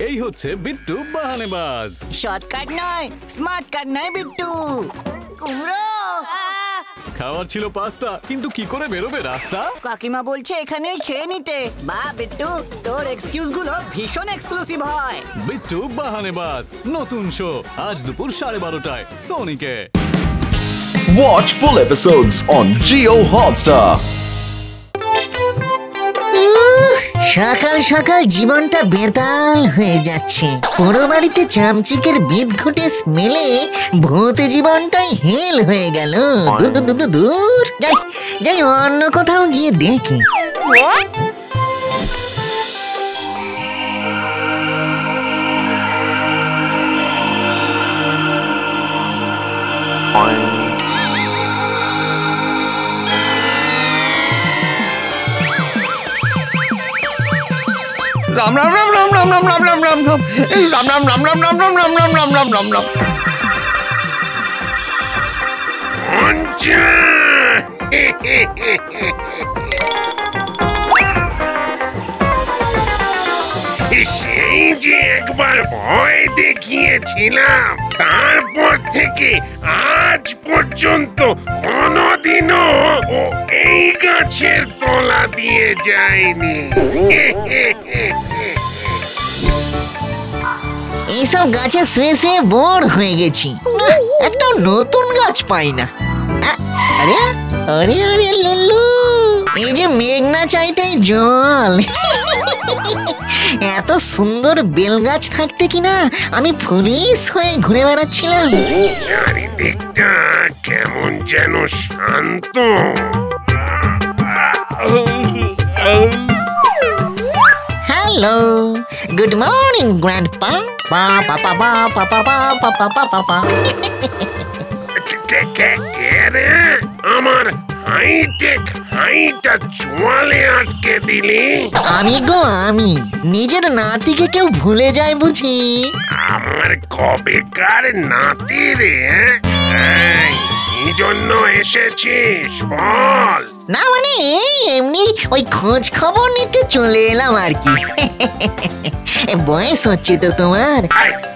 এই হচ্ছে বিট্টু বাহানেবাজ। শর্টকাট নয়, স্মার্ট কাট নয় বিট্টু। কুমড়ো খাওয়ার ছিল পাস্তা, কিন্তু কি করে বেরোবে রাস্তা? কাকিমা বলছে এখানেই খেয়ে নিতে। বা বিট্টু, তোর এক্সকিউজ গুলো ভীষণ এক্সক্লুসিভ হয়। বিট্টু বাহানেবাজ নতুন শো আজ দুপুর 12:30টায় সোনিকে। Watch full episodes on Jio Hotstar. সকাল সকাল জীবনটা বেতাল হয়ে যাচ্ছে। পুরো বাড়িতে চামচিকের বিদঘুটে স্মেলে ভূত জীবনটাই হেল হয়ে গেল। দূর যাই অন্য কোথাও গিয়ে দেখি। রাম রাম রাম রাম রাম রাম রাম রাম রাম রাম এই রাম রাম রাম রাম রাম রাম রাম রাম রাম রাম রাম রাম সেই যে একবার ভয় দেখিয়েছিলাম, তারপর থেকে আজ পর্যন্ত কোনদিনও ও এই গাছের তলা দিয়ে যায়নি। এইসব গাছে শুয়ে শুয়ে বোর হয়ে গেছি। একটা নতুন গাছ পাই না। আরে আরে আরে লুল্লু, এই যে মেঘনা চাইতেই জল। এত সুন্দর বেল গাছ থাকতে কিনা আমি পুলিশ হয়ে ঘুরে বেড়াচ্ছিলাম। চারিদিকটা কেমন যেন শান্ত। Hello, good morning grandpa. পা পা পা পা পা পা পা পা পা পা পা। কে রে? আমার হাইটেক হাইটা চোয়ালে আটকে দিলি। আমি গো আমি, নিজের নাতিকে কেউ ভুলে যায় বুঝি? আমার কবেকার নাতি রে। এই জন্য এসেছিস বল? না মানে এমনি ওই খোঁজ খবর নিতে চলে এলাম আর কি। বয়স হচ্ছে তো তোমার।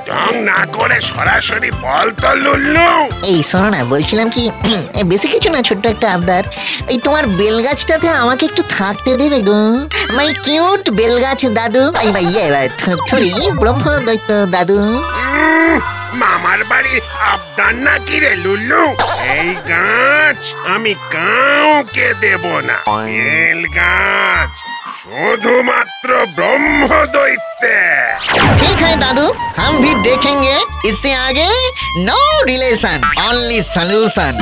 ঢং না করে সরাসরি বল তো লুল্লু। এই শোনো না, বলছিলাম কি, বেশি কিছু না, ছোট্ট একটা আবদার। এই তোমার বেলগাছটাতে আমাকে একটু থাকতে দেবে গো? মাই কিউট বেলগাছ দাদু। এই ভাই থরি ব্রহ্মদৈত্য দাদু। মামার বাড়ি আবদার নাকি রে লুল্লু? এই গাছ আমি কাউকে দেব না। বেল গাছ শুধুমাত্র ব্রহ্মদৈত্যে। ठीक है दादू, हम भी देखेंगे। इससे आगे नो रिलेशन, ओनली सॉल्यूशन।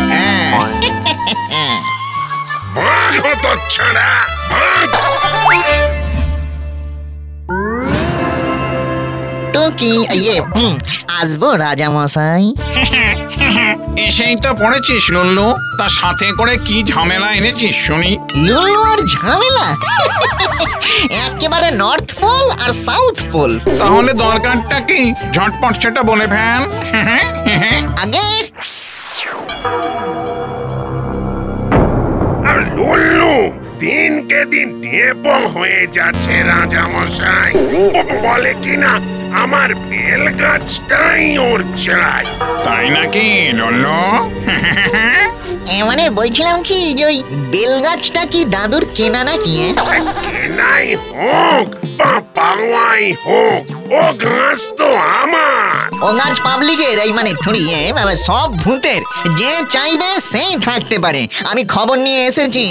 ভাগ হতো ছাড়া ভাগ। तो কি ये আসবো রাজা মশাই? এসেই তো পড়েছিস লুল্লু, তার সাথে করে কি ঝামেলা এনেছিস শুনি? লুলুর ঝামেলা? একেবারে নর্থ পোল আর সাউথ পোল। তাহলে দরকারটা কি? ঝটপট সেটা বলে ফেল। আগে আর লুল্লু দিনকে দিন টেপো হয়ে যাচ্ছে রাজা মশাই। বলে কিনা আমার বেল গাছটাই ওর চাই। তাই নাকি লুল্লু? মানে বলছিলাম কি যে ওই বেল গাছটা কি দাদুর কেনা নাকি? কেনাই হোক বা পাওয়াই হোক, ও গাছ তো আমার। ও গাছ পাবলিকের, এই মানে থুড়ি সব ভূতের। যে চাইবে সেই থাকতে পারে। আমি খবর নিয়ে এসেছি।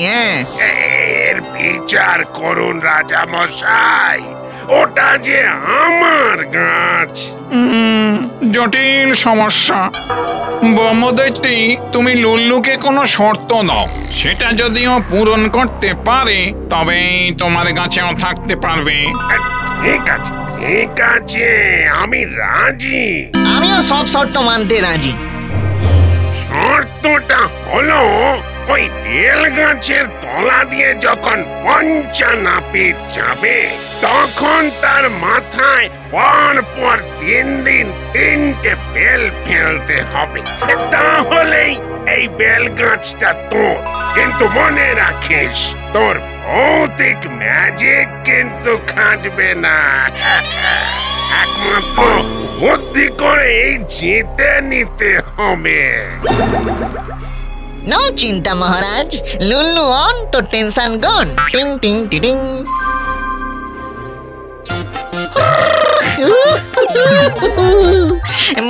এর বিচার করুন রাজা মশাই, ওটা যে আমার গাছ। জটিল সমস্যা। ব্রহ্মদৈত্যী, তুমি লুল্লুকে কোনো শর্ত দাও, সেটা যদিও পূরণ করতে পারে তবেই তোমার গাছেও থাকতে পারবে। ঠিক আছে ঠিক আছে, আমি রাজি। আমিও সব শর্ত মানতে রাজি। শর্তটা হলো ওই বেল গাছের তলা দিয়ে যখন পঞ্চা নাপিত যাবে, তখন তার মাথায় পর পর 3 দিন 3টে বেল ফেলতে হবে। তাহলেই এই বেল গাছটা তোর। কিন্তু মনে রাখিস, তোর ভৌতিক ম্যাজিক কিন্তু খাটবে না। মাত্র বুদ্ধি করে জিতে নিতে হবে। নো চিন্তা মহারাজ, লুল্লু অন তো টেনশন গন। টিং টিং টিং।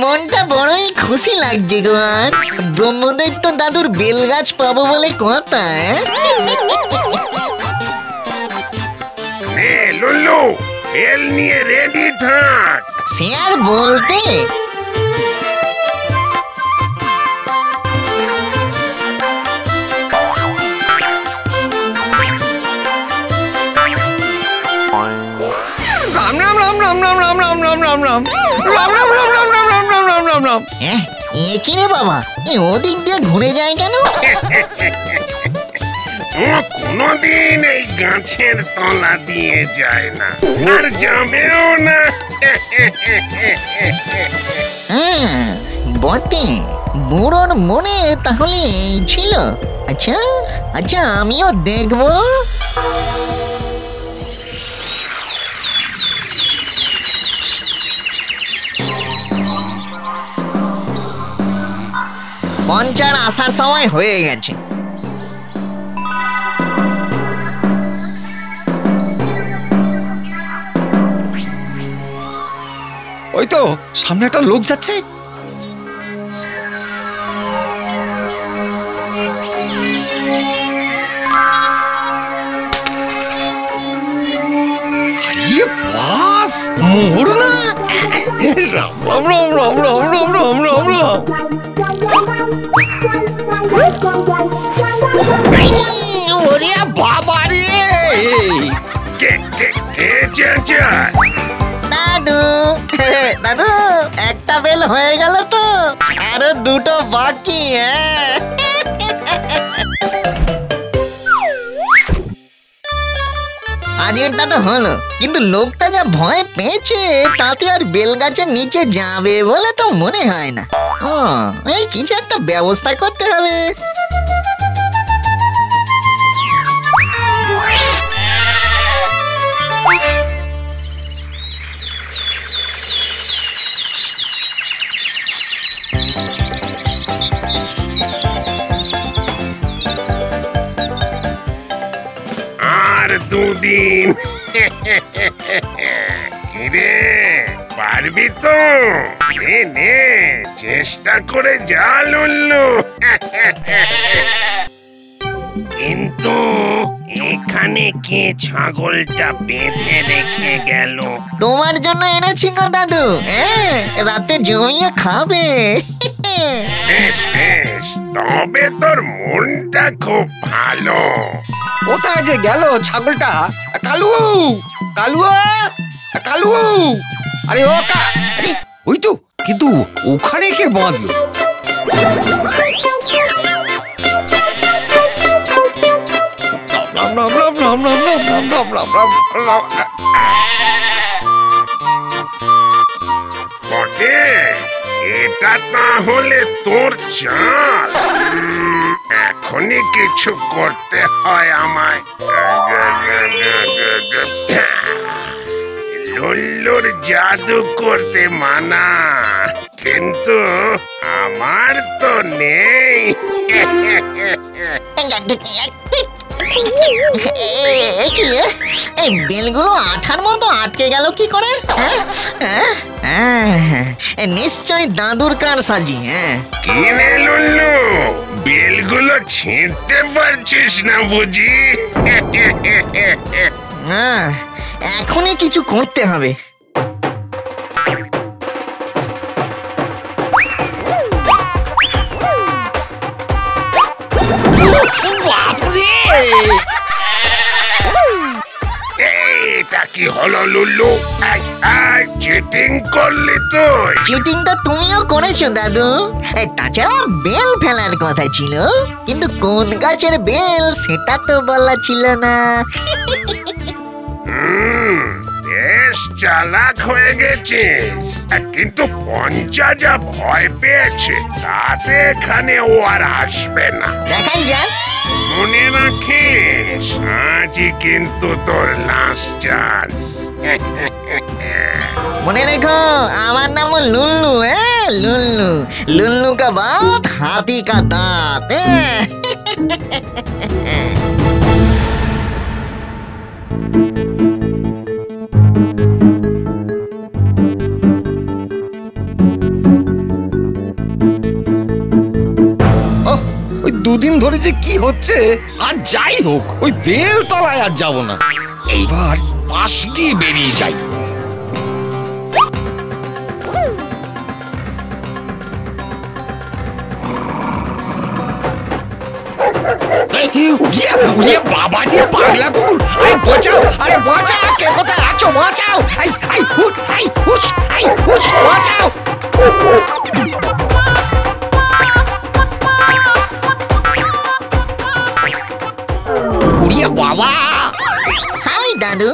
মনটা বড়ই খুশি লাগছে গো আজ। ব্রহ্মদৈত্য দাদুর বেলগাছ পাবো বলে কথা। নে লুল্লু, বেল নিয়ে রেডি থাক। সে আর বলতে। কি রে বাবা, ওদিক দিয়ে ঘুরে যায় কেন? ও কোনদিন এই গাছের তলা দিয়ে যায় না, আর যাবেও না। হ্যাঁ বটে, বুড়োর মনে তাহলে এই ছিল। আচ্ছা আচ্ছা, আমিও দেখবো। পঞ্চার আসার সময় হয়ে গেছে। ওই তো সামনে একটা লোক যাচ্ছে। বাস মোর না। রাম রাম রাম রাম রাম রাম রাম রাম রাম। ওরে বাবা রে, দাদু দাদু, একটা বেল হয়ে গেল তো, আরো দুটো বাকি। আজকেরটা তো হলো, কিন্তু লোকটা যা ভয় পেয়েছে তাতে আর বেল গাছের নিচে যাবে বলে তো মনে হয় না। এই কিছু একটা ব্যবস্থা করতে হবে। আর দুদিন। কিরে, পারবি তো? নে নে, চেষ্টা করে যা লুল্লু। কিন্তু এখানে কে ছাগলটা বেঁধে রেখে গেল? তোমার জন্য এনেছি গো দাদু, রাতে জমিয়ে খাবে। বেশ বেশ, তবে তোর মনটা খুব ভালো। কোথায় যে গেল ছাগলটা? কালু, কালু, কালু। আরে ও কা, আরে ওই তো, কিন্তু ওখানে কে বাঁধলো? রাম রাম রাম রাম রাম রাম রাম রাম রাম রাম। বটে, এটা তাহলে তোর চাল। এখনই কিছু করতে হয় আমায়। লুল্লুর জাদু করতে মানা, কিন্তু আমার তো নেই। এই বেলগুলো আঠার মতো আটকে গেল কি করে? নিশ্চয় দাদুর কার সাজি। কি রে লুল্লু, বেলগুলো ছিঁড়তে পারছিস না বুঝি? এখনই কিছু করতে হবে। এটা কি হলো লুল্লু? চিটিং করলি তুই? চিটিং তো তুমিও করেছো দাদু। তাছাড়া বেল ফেলার কথা ছিল, কিন্তু কোন গাছের বেল সেটা তো বলা ছিল না। বেশ চালাক হয়ে গেছিস, কিন্তু পঞ্চা যা ভয় পেয়েছে তাতে এখানে ও আর আসবে না। দেখাই যাক। মনে রাখিস, আজই কিন্তু তোর লাস্ট চান্স। মনে রেখো আমার নাম লুল্লু, লুল্লু। লুল্লু কা বাত হাতি কা দাঁত। ওই দুদিন ধরে যে কি হচ্ছে, আর যাই হোক ওই বেলতলায় আর যাব না, এইবার পাশ দিয়ে বেরিয়ে যাই। বাবাজি পাগলা কুকুর, আরে বাঁচাও, আরে বাঁচাও, কে কোথায় আছো, বাঁচাও, বাঁচাও। বাবা, হাই দাদু।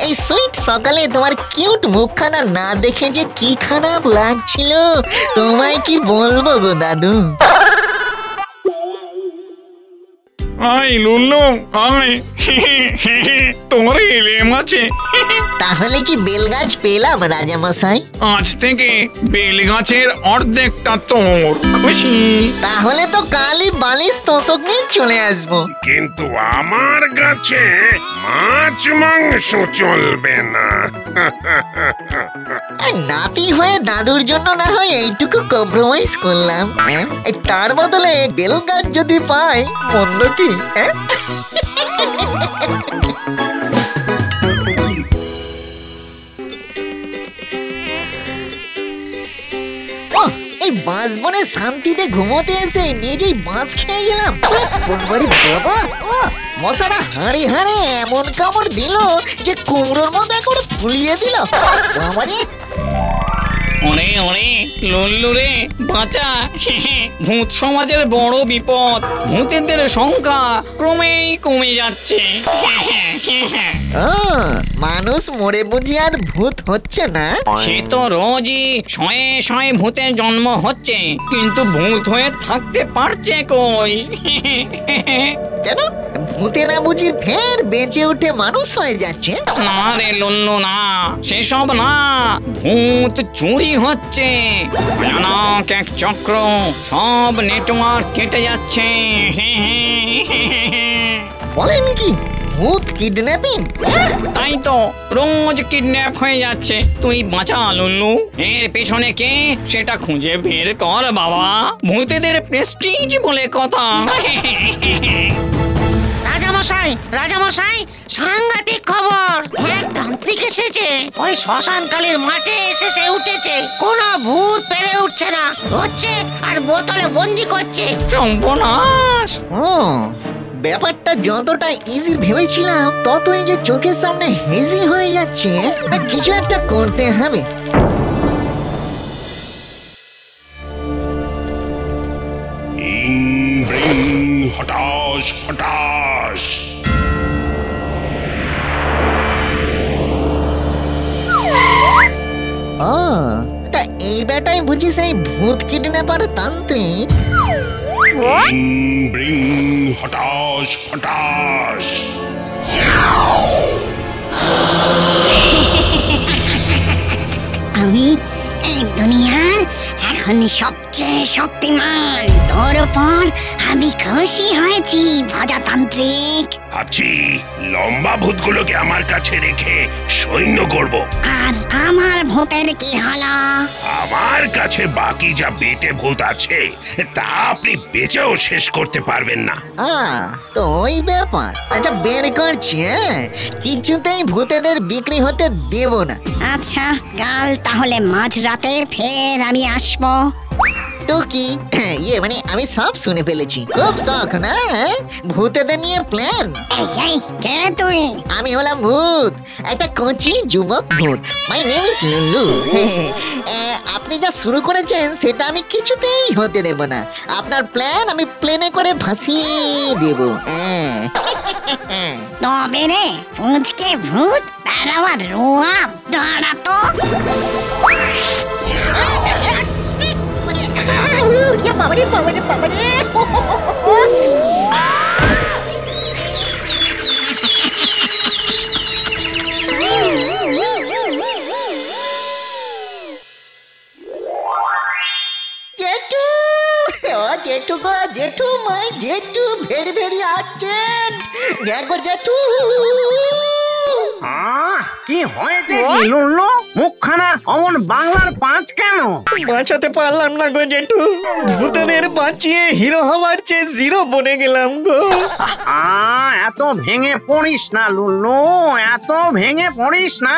এই সুইট সকালে তোমার কিউট মুখখানা না দেখে যে কি খারাপ লাগছিল তোমায় কি বলবো গো দাদু। আয় লুল্লু আয়, তোর এলেম আছে। তাহলে কি বেলগাছ পেলাম রাজামশাই? আজ থেকে বেলগাছের অর্ধেকটা তোর, খুশি? তাহলে তো কালই বালিশ তোষক নিয়ে চলে আসবো। কিন্তু আমার গাছে মাছ মাংস চলবে না। আর নাতি হয়ে দাদুর জন্য না হয় এইটুকু কম্প্রোমাইজ করলাম। তার বদলে বেলগাছ যদি পাই মন্দ কি? এই বাঁশ বনে শান্তিতে ঘুমোতে এসে নিজেই বাঁশ খেয়ে গেলাম। বাবা, মশারা হাড়ে হাড়ে এমন কামড় দিল যে কুমড়োর মধ্যে করে ফুলিয়ে দিল। বাবারে, ওরে ওরে লুল্লু রে বাঁচা, ভূত সমাজের বড় বিপদ। ভূতেদের সংখ্যা ক্রমেই কমে যাচ্ছে। মানুষ মরে বুঝি আর ভূত হচ্ছে না? সে তো রোজই শয়ে শয়ে ভূতের জন্ম হচ্ছে, কিন্তু ভূত হয়ে থাকতে পারছে কই? কেন ভূতেরা বুঝি ফের বেঁচে উঠে মানুষ হয়ে যাচ্ছে? না রে লুল্লু না, সেসব না, ভূত চুরি হচ্ছে। ভয়ানক এক চক্র, সব নেটওয়ার্ক কেটে যাচ্ছে। বলেন কি ভূত কিডন্যাপিং? তাই তো রোজ কিডন্যাপ হয়ে যাচ্ছে। তুই বাঁচা লুল্লু, এর পেছনে কে সেটা খুঁজে বের কর বাবা। ভূতেদের প্রেস্টিজ বলে কথা। রাজামশাই, রাজামশাই, সাংঘাতিক খবর। এক তান্ত্রিক এসেছে, ওই শ্মশানকালীর মাঠে এসে সে উঠেছে। কোনো ভূত পেরে উঠছে না, ধরছে আর বোতলে বন্দি করছে। সর্বনাশ! ব্যাপারটা যতটা ইজি ভেবেছিলাম ততই যে চোখের সামনে হেজি হয়ে যাচ্ছে। কিছু একটা করতে হবে। হঠাৎ হঠাৎ তা এই বেটাই বুঝি সেই ভূত কিডন্যাপার তান্ত্রিক। হঠাৎ হঠাৎ আমি এই দুনিয়ার এখন সবচেয়ে শক্তিমান। তোর উপর আমি খুশি হয়েছি ভজাতান্ত্রিক। ভাবছি লম্বা ভূতগুলোকে আমার কাছে রেখে সৈন্য করব। আর আমার ভূতের কি হলো? আমার কাছে বাকি যা বেটে ভূত আছে তা আপনি বেচেও শেষ করতে পারবেন না। তো ওই ব্যাপার। আচ্ছা বের করছি, কিছুতেই ভূতেদের বিক্রি হতে দেব না। আচ্ছা কাল তাহলে মাঝরাতে ফের আমি আসবো। টুকি, ইয়ে মানে আমি সব শুনে ফেলেছি। খুব শখ না ভূতেদের নিয়ে প্ল্যান? এই কে তুই? আমি হলাম ভূত, একটা কচি যুবক ভূত। My name is Lullu. আপনি যা শুরু করেছেন সেটা আমি কিছুতেই হতে দেব না। আপনার প্ল্যান আমি প্লেনে করে ভাসিয়ে দেব। তবে রে পুঁচকে ভূত, তার আমার রোয়াব দাঁড়াতো। বাবারে বাবারে বাবারে, জেঠু গো জেঠু মাই জেঠু ভেরি ভেরি আর্জেন্ট দেখো জেঠু। কি হয়েছে কি লুল্লু? মুখখানা অমন বাংলার পাঁচ কেন? বাঁচাতে পারলাম না গো জেঠু, ভূতেদের বাঁচিয়ে হিরো হওয়ার চেয়ে জিরো বনে গেলাম গো। এত ভেঙে পড়িস না লুল্লু, এত ভেঙে পড়িস না।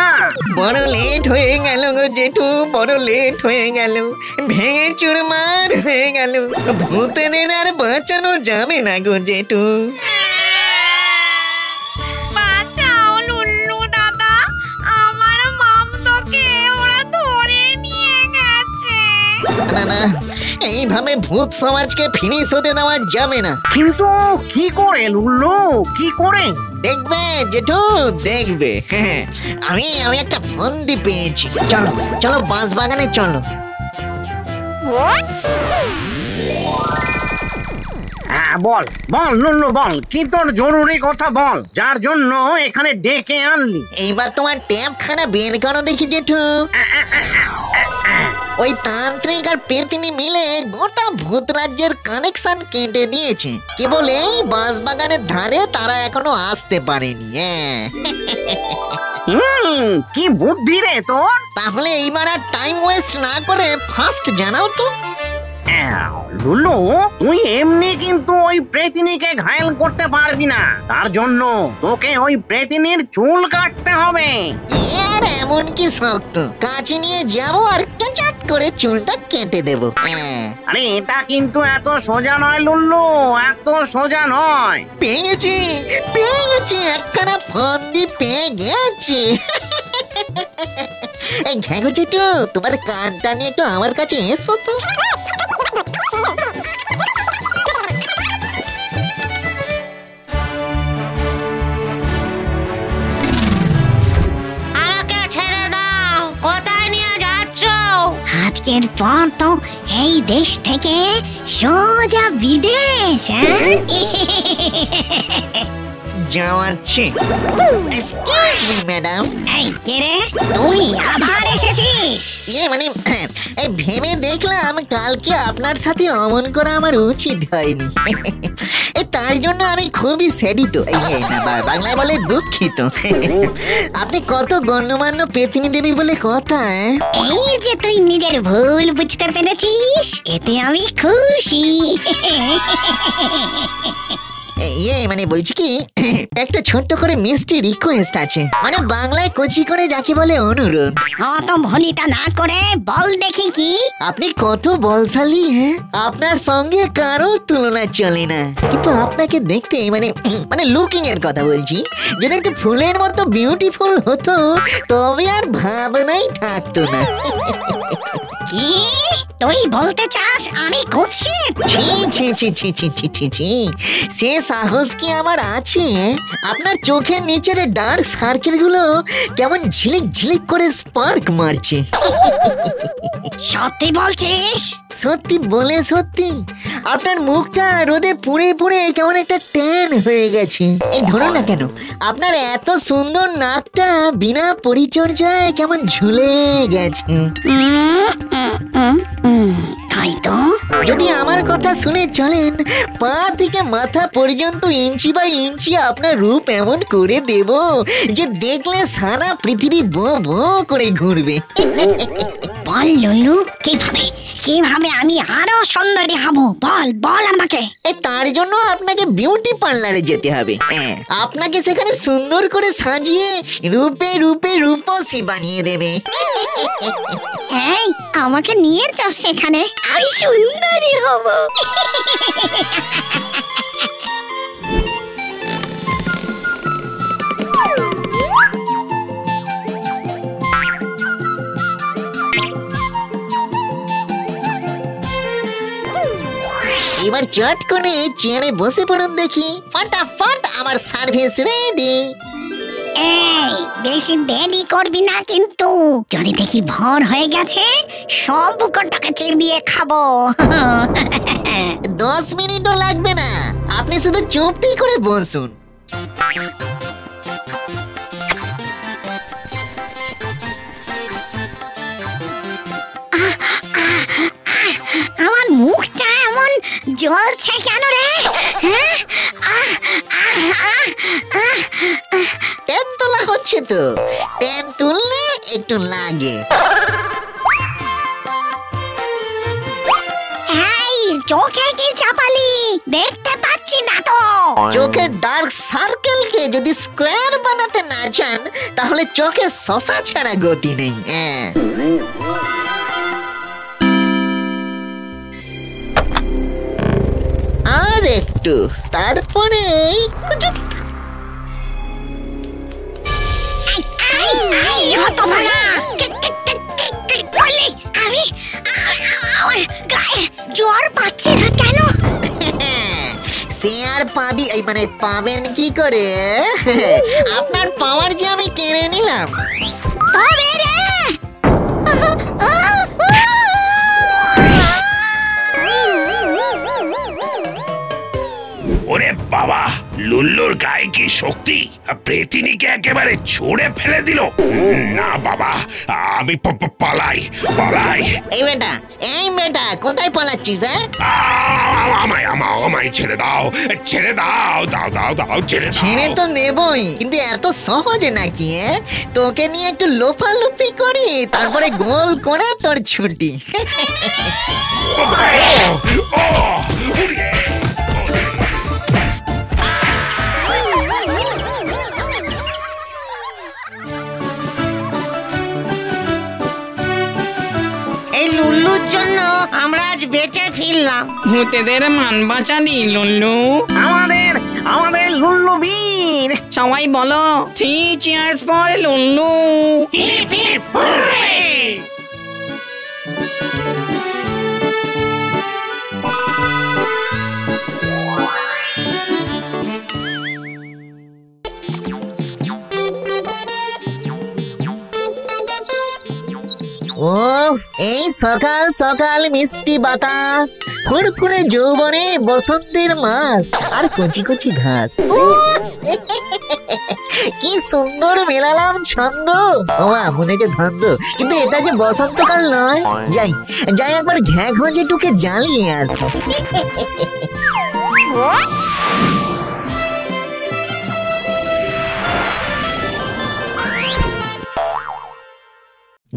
বড় লেট হয়ে গেল গো জেঠু, বড় লেট হয়ে গেল, ভেঙে চুরমার হয়ে গেল। ভূতেদের আর বাঁচানো যাবে না গো জেঠু। বাঁচাও লুল্লু দাদা, আমার মামদোকে ওরা ধরে নিয়ে গেছে। না না, এইভাবে ভূত সমাজকে ফিনিশ হতে দেওয়া যাবে না। কিন্তু কি করে লুল্লু, কি করে? দেখবে জেঠু দেখবে, আমি একটা ফন্দি পেয়েছি। চলো চলো বাঁশ বাগানে চলো। বল বল লুল্লু বল, কি তোর জরুরি কথা বল, যার জন্য এখানে ডেকে আনলি। এইবার তোমার ট্যাপ খানা বের করো দেখি জেঠু। ওই তান্ত্রিক আর পেতনি মিলে গোটা ভূত রাজ্যের কানেকশন কেটে দিয়েছে, কেবল এই বাঁশ বাগানের ধারে তারা এখনো আসতে পারেনি। কি বুদ্ধি রে তোর। তাহলে এইবার আর টাইম ওয়েস্ট না করে ফার্স্ট জানাও তো। লুল্লু, তুই এমনি কিন্তু ওই প্রেতিনিকে ঘায়েল করতে পারবি না, তার জন্য তোকে ওই প্রেতিনির চুল কাটতে হবে। এর এমন কি শক্ত, কাঁচি নিয়ে যাবো আর কেচাট করে চুলটা কেটে দেবো। আরে এটা কিন্তু এত সোজা নয় লুল্লু, এত সোজা নয়। পেয়েছি পেয়েছি, একখানা ফন্দি পেয়ে গেছি। ঘ্যাগো জেঠু, তোমার কানটা নিয়ে একটু আমার কাছে এসো তো। আমাকে ছেড়ে দাও, কোথায় নিয়ে যাচ্ছ? আজকের পর তো এই দেশ থেকে সোজা বিদেশ। যাওয়াচ্ছি। Excuse me madam. এই কে রে, তুই আবার এসেছিস? মানে ভেবে দেখলাম কালকে আপনার সাথে অমন করা আমার উচিত হয়নি, তার জন্য আমি খুবই সেডিত, বাংলায় বলে দুঃখিত। আপনি কত গণ্যমান্য পেতনি দেবী বলে কথা। এই যে তুই নিজের ভুল বুঝতে পেরেছিস, এতে আমি খুশি। মানে বলছি কি, একটা ছোট্ট করে মিষ্টি রিকোয়েস্ট আছে, মানে বাংলায় কচি করে যাকে বলে অনুরোধ। অত ভনিতা না করে বল দেখি কি। আপনি কত বলশালী, আপনার সঙ্গে কারো তুলনা চলে না, কিন্তু আপনাকে দেখতে মানে লুকিং এর কথা বলছি, যদি একটু ফুলের মতো বিউটিফুল হতো তবে আর ভাবনাই থাকতো না। কি তুই বলতে চাস আমি কুৎসিত? সে সাহস কি আমার আছে? আপনার চোখের নিচের ডার্ক সার্কেল গুলো কেমন ঝিলিক ঝিলিক করে স্পার্ক মারছে। সত্যি বলছিস? সত্যি বলে সত্যি, আপনার মুখটা রোদে পুড়ে পুড়ে কেমন একটা ট্যান হয়ে গেছে। এই ধরো না কেন, আপনার এত সুন্দর নাকটা বিনা পরিচর্যায় কেমন ঝুলে গেছে। তাই তো, যদি আমার কথা শুনে চলেন, পা থেকে মাথা পর্যন্ত ইঞ্চি বাই ইঞ্চি আপনার রূপ এমন করে দেব যে দেখলে সারা পৃথিবী বো বো করে ঘুরবে। বল লুলু, কিভাবে কিভাবে আমি আরো সুন্দরী হব? বল বল আমাকে। তার জন্য আপনাকে বিউটি পার্লারে যেতে হবে। আপনাকে সেখানে সুন্দর করে সাজিয়ে রূপে রূপে রূপসী বানিয়ে দেবে। এই আমাকে নিয়ে চল সেখানে, আমি সুন্দরী হব। এবার চট করে চেয়ারে বসে পড়ুন দেখি, ফটাফট আমার সার্ভিস রেডি। এই বেশি দেরি করবি না কিন্তু, যদি দেখি ভর হয়ে গেছে সব কটাকে চিবিয়ে খাবো। 10 মিনিটও লাগবে না, আপনি শুধু চুপটি করে বসুন। আমার মুখটা এমন জ্বলছে কেন রে? ট্যান তোলা হচ্ছে তো, ট্যান তুললে একটু লাগে। এই চোখে কি চাপালি? দেখতে পাচ্ছি না তো। চোখের ডার্ক সার্কেলকে যদি স্কোয়ার বানাতে না চান তাহলে চোখে শশা ছাড়া গতি নেই। আর একটু, তারপরে জ্বর পাচ্ছি না কেন? সে আর পাবি, এই মানে পাবেন কি করে? আপনার পাওয়ার যে আমি কেড়ে নিলাম। তবে রে ওরে বাবা, লুল্লুর গায়ে কি শক্তি! প্রেতিনিকে একেবারে ছুঁড়ে ফেলে দিল। না বাবা, আমি পালাই পালাই। এই বেটা কোথায় পালাচ্ছিস? আমায় ছেড়ে দাও, ছেড়ে দাও, দাও দাও দাও, ছেড়ে দাও। ছেড়ে তো নেবই, কিন্তু এত সহজে নাকি? তোকে নিয়ে একটু লোফালুপি করি, তারপরে গোল করে তোর ছুটি। এই লুল্লুর জন্য আমরা আজ বেঁচে ফিরলাম। ভূতেদের মান বাঁচালি লুল্লু। আমাদের লুল্লু বীর। সবাই বলো 3 cheers for Lullu. Hip hip hurray! ও এই সকাল সকাল মিষ্টি বাতাস, ফুরফুরে যৌবনে বসন্তের মাস, আর কচি কচি ঘাস। কি সুন্দর মেলালাম ছন্দ। ওমা মনে যে ধন্দ, কিন্তু এটা যে বসন্তকাল নয়। যাই একবার ঘ্যাঁ ঘোঁজেটুকে জ্বালিয়ে আসি।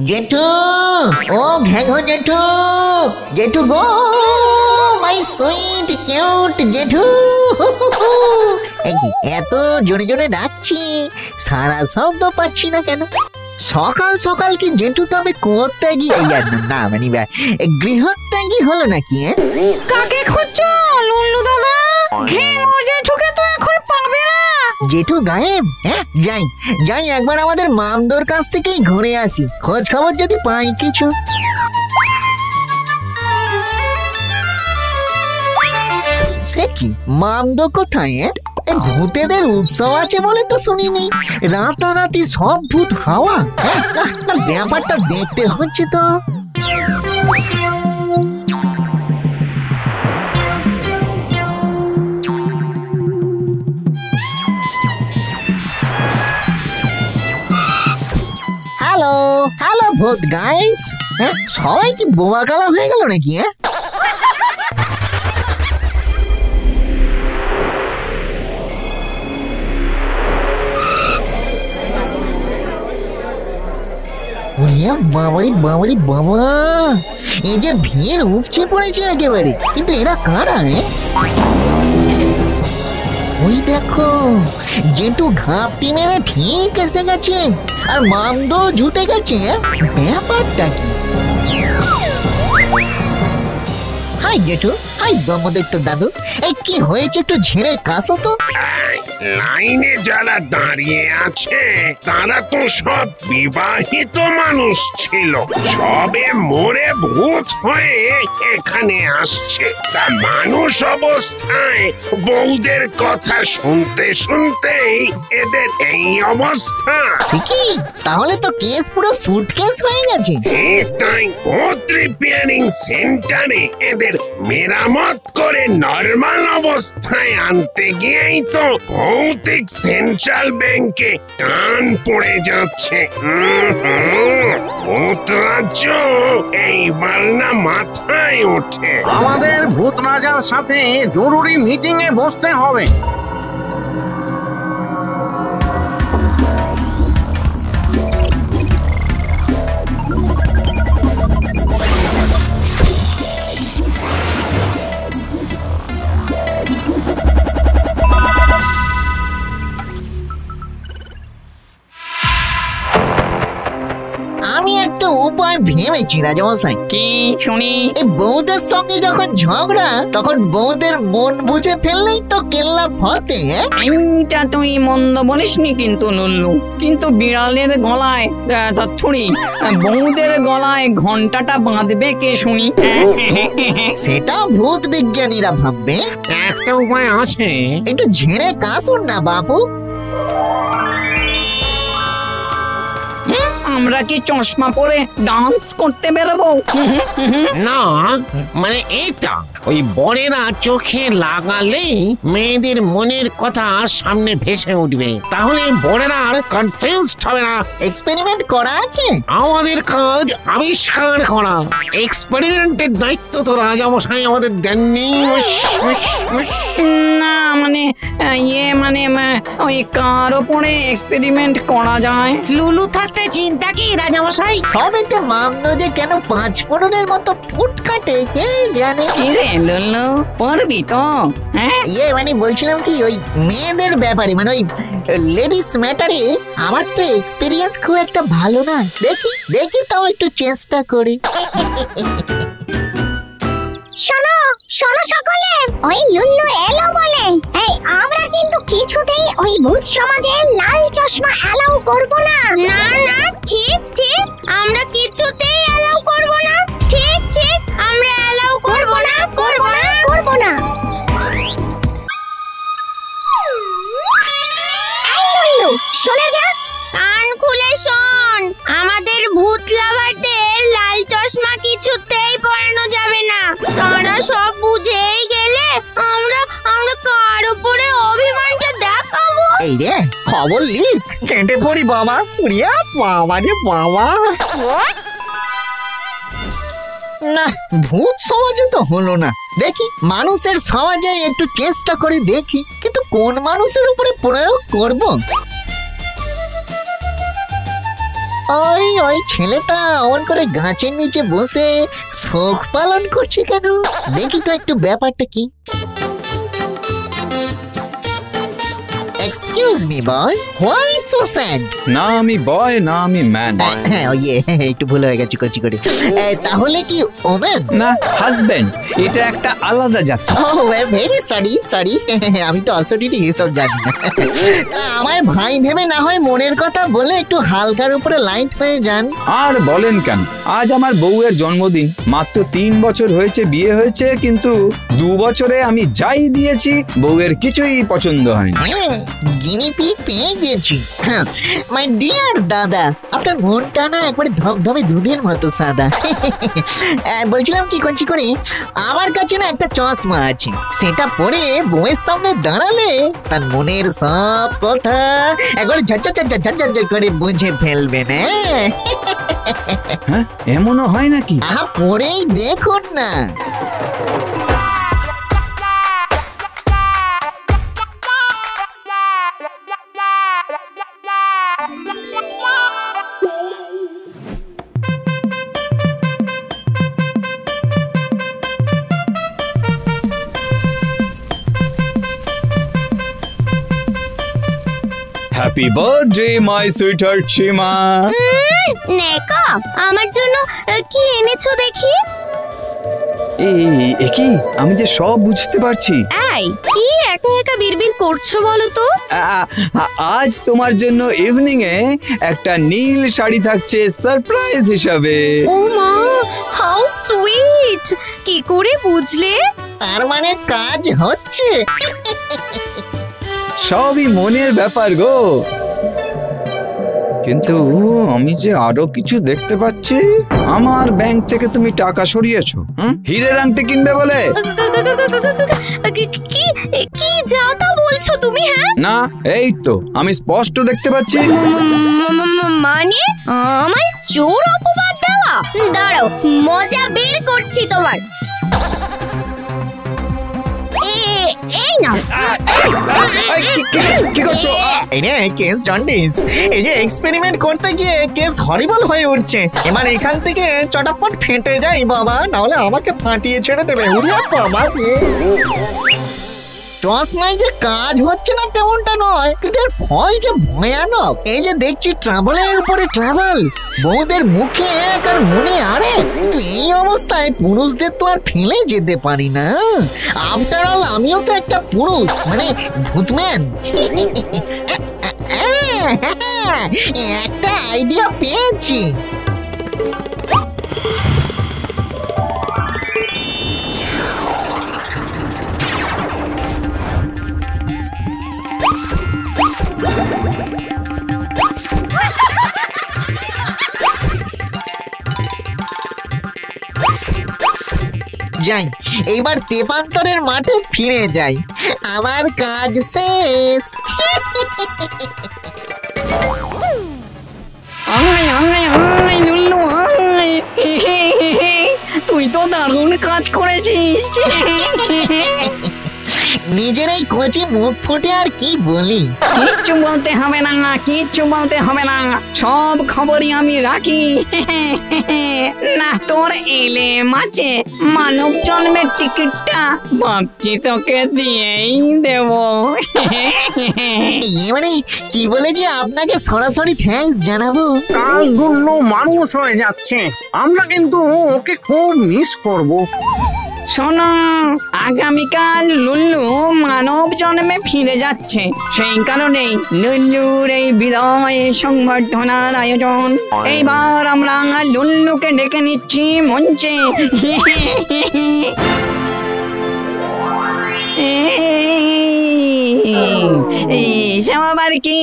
জেঠু, ও ঘ্যাঘো জেঠু, জেঠু গো, মাই সুইট কিউট জেঠু। এত জোরে জোরে ডাকছি, সারা শব্দ পাচ্ছি না কেন? সকাল সকাল কি জেঠু তবে কোত্যাগী, না মানে গৃহত্যাগী হলো নাকি? কাকে খুঁজছো লুল্লু দাদা? ঘেঙো জেঠুকে তো এখন পাবে না। জেঠু গায়েব? যাই একবার আমাদের মামদোর কাছ থেকেই ঘুরে আসি, খোঁজ খবর যদি পাই কিছু। সে কি, মামদো কোথায়? ভূতেদের উৎসব আছে বলে তো শুনিনি। রাতারাতি সব ভূত হাওয়া। ব্যাপারটা দেখতে হচ্ছে তো। হ্যালো ভূত গাইস। সবাই কি বোবা কালা হয়ে গেল নাকি? বাবারি বাবারি বাবা, এই যে ভিড় উপচে পড়েছে একেবারে। কিন্তু এরা কারা? ওই দেখো, জেঠু ঘাপটি মেরে ঠিক এসে গেছে, আর মামদো জুটে গেছে। ব্যাপারটা কি? হাই জেঠু, হাই ব্রহ্মদৈত্য দাদু, এই কি হয়েছে একটু ঝেড়ে কাশো তো। লাইনে যারা দাঁড়িয়ে আছে তারা তো সব বিবাহিত মানুষ ছিল, সবে মরে ভূত হয়ে এখানে আসছে। তা মানুষ অবস্থায় বউদের কথা শুনতে শুনতেই এদের এই অবস্থা। তাহলে তো কেস পুরো সুটকেস হয়ে গেছে। তাই ভূত রিপেয়ারিং সেন্টারে এদের মেরামত করে নরমাল অবস্থায় আনতে গিয়েই তো ভৌতিক সেন্ট্রাল ব্যাংকে টান পড়ে যাচ্ছে। ভূত রাজ্য এইবার না মাথায় ওঠে। আমাদের ভূত রাজার সাথে জরুরি মিটিং এ বসতে হবে। আমি একটা উপায় ভেবেছি রাজামশাই। কি শুনি? এই বউদের সঙ্গে যখন ঝগড়া তখন বউদের মন বুঝে ফেললেই তো কেল্লা ফতে। এইটা তুই মন্দ বলিসনি কিন্তু লুল্লু, কিন্তু বিড়ালের গলায় থুড়ি বউদের গলায় ঘন্টাটা বাঁধবে কে শুনি? সেটা ভূত বিজ্ঞানীরা ভাববে। একটা উপায় আছে। একটু ঝেড়ে কাশুন না বাবু। আমরা কি চশমা পরে ডান্স করতে বেরোবো? না, মানে এটা ওই বরেরা চোখে লাগালেই মেয়েদের মনের কথা সামনে ভেসে উঠবে, তাহলে বরেরা আর কনফিউজড হবে না। এক্সপেরিমেন্ট করা আছে? আমাদের কাজ আবিষ্কার করা। এক্সপেরিমেন্টের দায়িত্ব তো রাজামশাই আমাদের দেননি। না মানে ওই কার ওপরে এক্সপেরিমেন্ট করা যায়? লুলু থাকতে চিন্তা কি রাজামশাই? সবেতে মামলো যে কেন 5 ফোড়নের মতো ফুট কাটে কে জানে। কি রে লুল্লু, পারবি তো? হ্যাঁ মানে বলছিলাম কি ওই মেয়েদের ব্যাপারে, মানে ওই লেডিস ম্যাটারে আমার তো এক্সপেরিয়েন্স খুব একটা ভালো না। দেখি তাও একটু চেষ্টা করি। শোনো শোনো সকলে, ওই লুল্লু এলো বলে এই আমরা কিন্তু কিছুতেই ওই ভূত সমাজে লাল চশমা অ্যালাউ করব না। না না, ঠিক ঠিক, আমরা কিছুতেই অ্যালাউ করব না। ঠিক ঠিক, আমরা অ্যালাউ করব না, করব না, করব না। এই লুল্লু শুনে যা, কান খুলে শোন, আমাদের ভূত লাভারদের লাল চশমা কিছুতেই পরানো যাবে না। তারা সব বুঝেই গেলে আমরা কার উপরে অভিমানটা দেখাবো। এই রে খবর লিখ, কেটে পড়ি বাবা। পুরিয়া বাবা রে বাবা। না, ভূত সমাজে তো হলো না। দেখি মানুষের সমাজে একটু চেষ্টা করে দেখি, কিন্তু কোন মানুষের উপরে প্রয়োগ করব? ওই ছেলেটা অমন করে গাছের নিচে বসে শোক পালন করছে কেন? দেখি তো একটু ব্যাপারটা কি। Excuse me boy, why so sad? না আমি বয়, না আমি ম্যান। হ্যাঁ একটু ভুল হয়ে গেছে কচি করে। তাহলে কি ওমেন? না, হাজবেন্ড। এটা একটা আলাদা জাতি। ভেরি সরি আমি তো আসলে এসব জানি না। আমার ভাই ভেবে না হয় মনের কথা বলে একটু হালকার উপরে লাইট হয়ে যান। আর বলেন কেন, আজ আমার বউয়ের জন্মদিন। মাত্র 3 বছর হয়েছে বিয়ে হয়েছে, কিন্তু 2 বছরে আমি যাই দিয়েছি বউয়ের কিছুই পছন্দ হয়নি। গিনি পিগ পেয়ে গেছি। মাই ডিয়ার দাদা, আপনার মনটা না একবারে ধবধবে দুধের মতো সাদা। বলছিলাম কি কচি করে, আমার কাছে না একটা চশমা আছে, সেটা পরে বউয়ের সামনে দাঁড়ালে তার মনের সব কথা একবারে ঝরঝর করে বুঝে ফেলবেন। হ্যাঁ, এমনও হয় নাকি? পরেই দেখুন না। হ্যাপি বার্থডে মাই সুইটহার্ট সীমা। নেকা, আমার জন্য কি এনেছো দেখি? কি আমি যে সব বুঝতে পারছি। এই কি একা একা বিড়বিড় করছো বলো তো? আজ তোমার জন্য ইভিনিং এ একটা নীল শাড়ি থাকছে সারপ্রাইজ হিসাবে। ও মা, হাউ সুইট! কি করে বুঝলে? তার মানে কাজ হচ্ছে। সবই মনের ব্যাপার গো। কিন্তু আমি যে আরো কিছু দেখতে পাচ্ছি। আমার ব্যাংক থেকে তুমি টাকা সরিয়েছো হীরের আংটি কিনবে বলে। কি যা তা বলছো তুমি? হ্যাঁ না, এই তো আমি স্পষ্ট দেখতে পাচ্ছি। মানে আমায় চোর অপবাদ দেওয়া? দাঁড়াও, মজা বের করছি তোমার। এই না, কি করছো? এই রে কেস জন্ডিস, এই যে এক্সপেরিমেন্ট করতে গিয়ে কেস হরিবল হয়ে উঠছে। এবার এখান থেকে চটাপট ফেটে যাই বাবা, নাহলে আমাকে ফাটিয়ে ছেড়ে দেবে। উড়িয়া বাবা, চশমায় যে কাজ হচ্ছে না তেমনটা নয়, কিন্তু এর ফল যে ভয়ানক। এই যে দেখছি ট্রাভেলের উপরে ট্রাভেল, বউদের মুখে এক আর মনে আরে। কিন্তু এই অবস্থায় পুরুষদের তো আর ফেলে যেতে পারি না। আফটার অল আমিও তো একটা পুরুষ, মানে ভূতম্যান। একটা আইডিয়া পেয়েছি। যাই, এইবার তেপান্তরের মাঠে ফিরে যাই। আমার কাজ শেষ। লুল্লু তুই তো দারুণ কাজ করেছিস। নিজের এই কচি মুখ ফুটে আর কি বলি। কিচ্ছু বলতে হবে না, কিচ্ছু বলতে হবে না, সব খবরই আমি রাখি। না তোর এলে মাঝে মানব জন্মের টিকিটটা ভাবছি তোকে দিয়েই দেব। মানে কি বলে যে আপনাকে সরাসরি থ্যাঙ্কস জানাবো। কাল লুল্লু মানুষ হয়ে যাচ্ছে, আমরা কিন্তু ওকে খুব মিস করব। শোনো, আগামীকাল লুল্লু মানব জন্মে ফিরে যাচ্ছে, সেই কারণেই লুল্লুর এই বিদায় সংবর্ধনার আয়োজন। এইবার আমরা লুল্লুকে ডেকে নিচ্ছি মঞ্চে। এইসব আবার কি?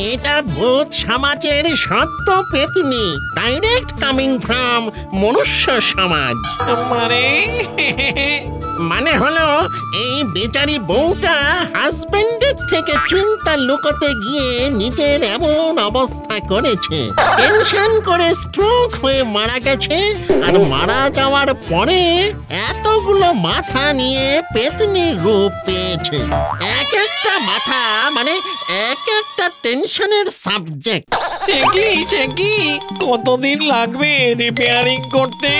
এটা ভূত সমাজের সত্য পেতনি, ডাইরেক্ট কামিং ফ্রম মনুষ্য সমাজ। মানে হলো এই বেচারি বউটা হাজবেন্ডের থেকে চিন্তা লুকোতে গিয়ে নিজের এমন অবস্থা করেছে, টেনশন করে স্ট্রোক হয়ে মারা গেছে। আর মারা যাওয়ার পরে এতগুলো মাথা নিয়ে পেতনির রূপ পেয়েছে। এক একটা মাথা মানে এক একটা টেনশনের সাবজেক্ট। সে কি কতদিন লাগবে রিপেয়ারিং করতে?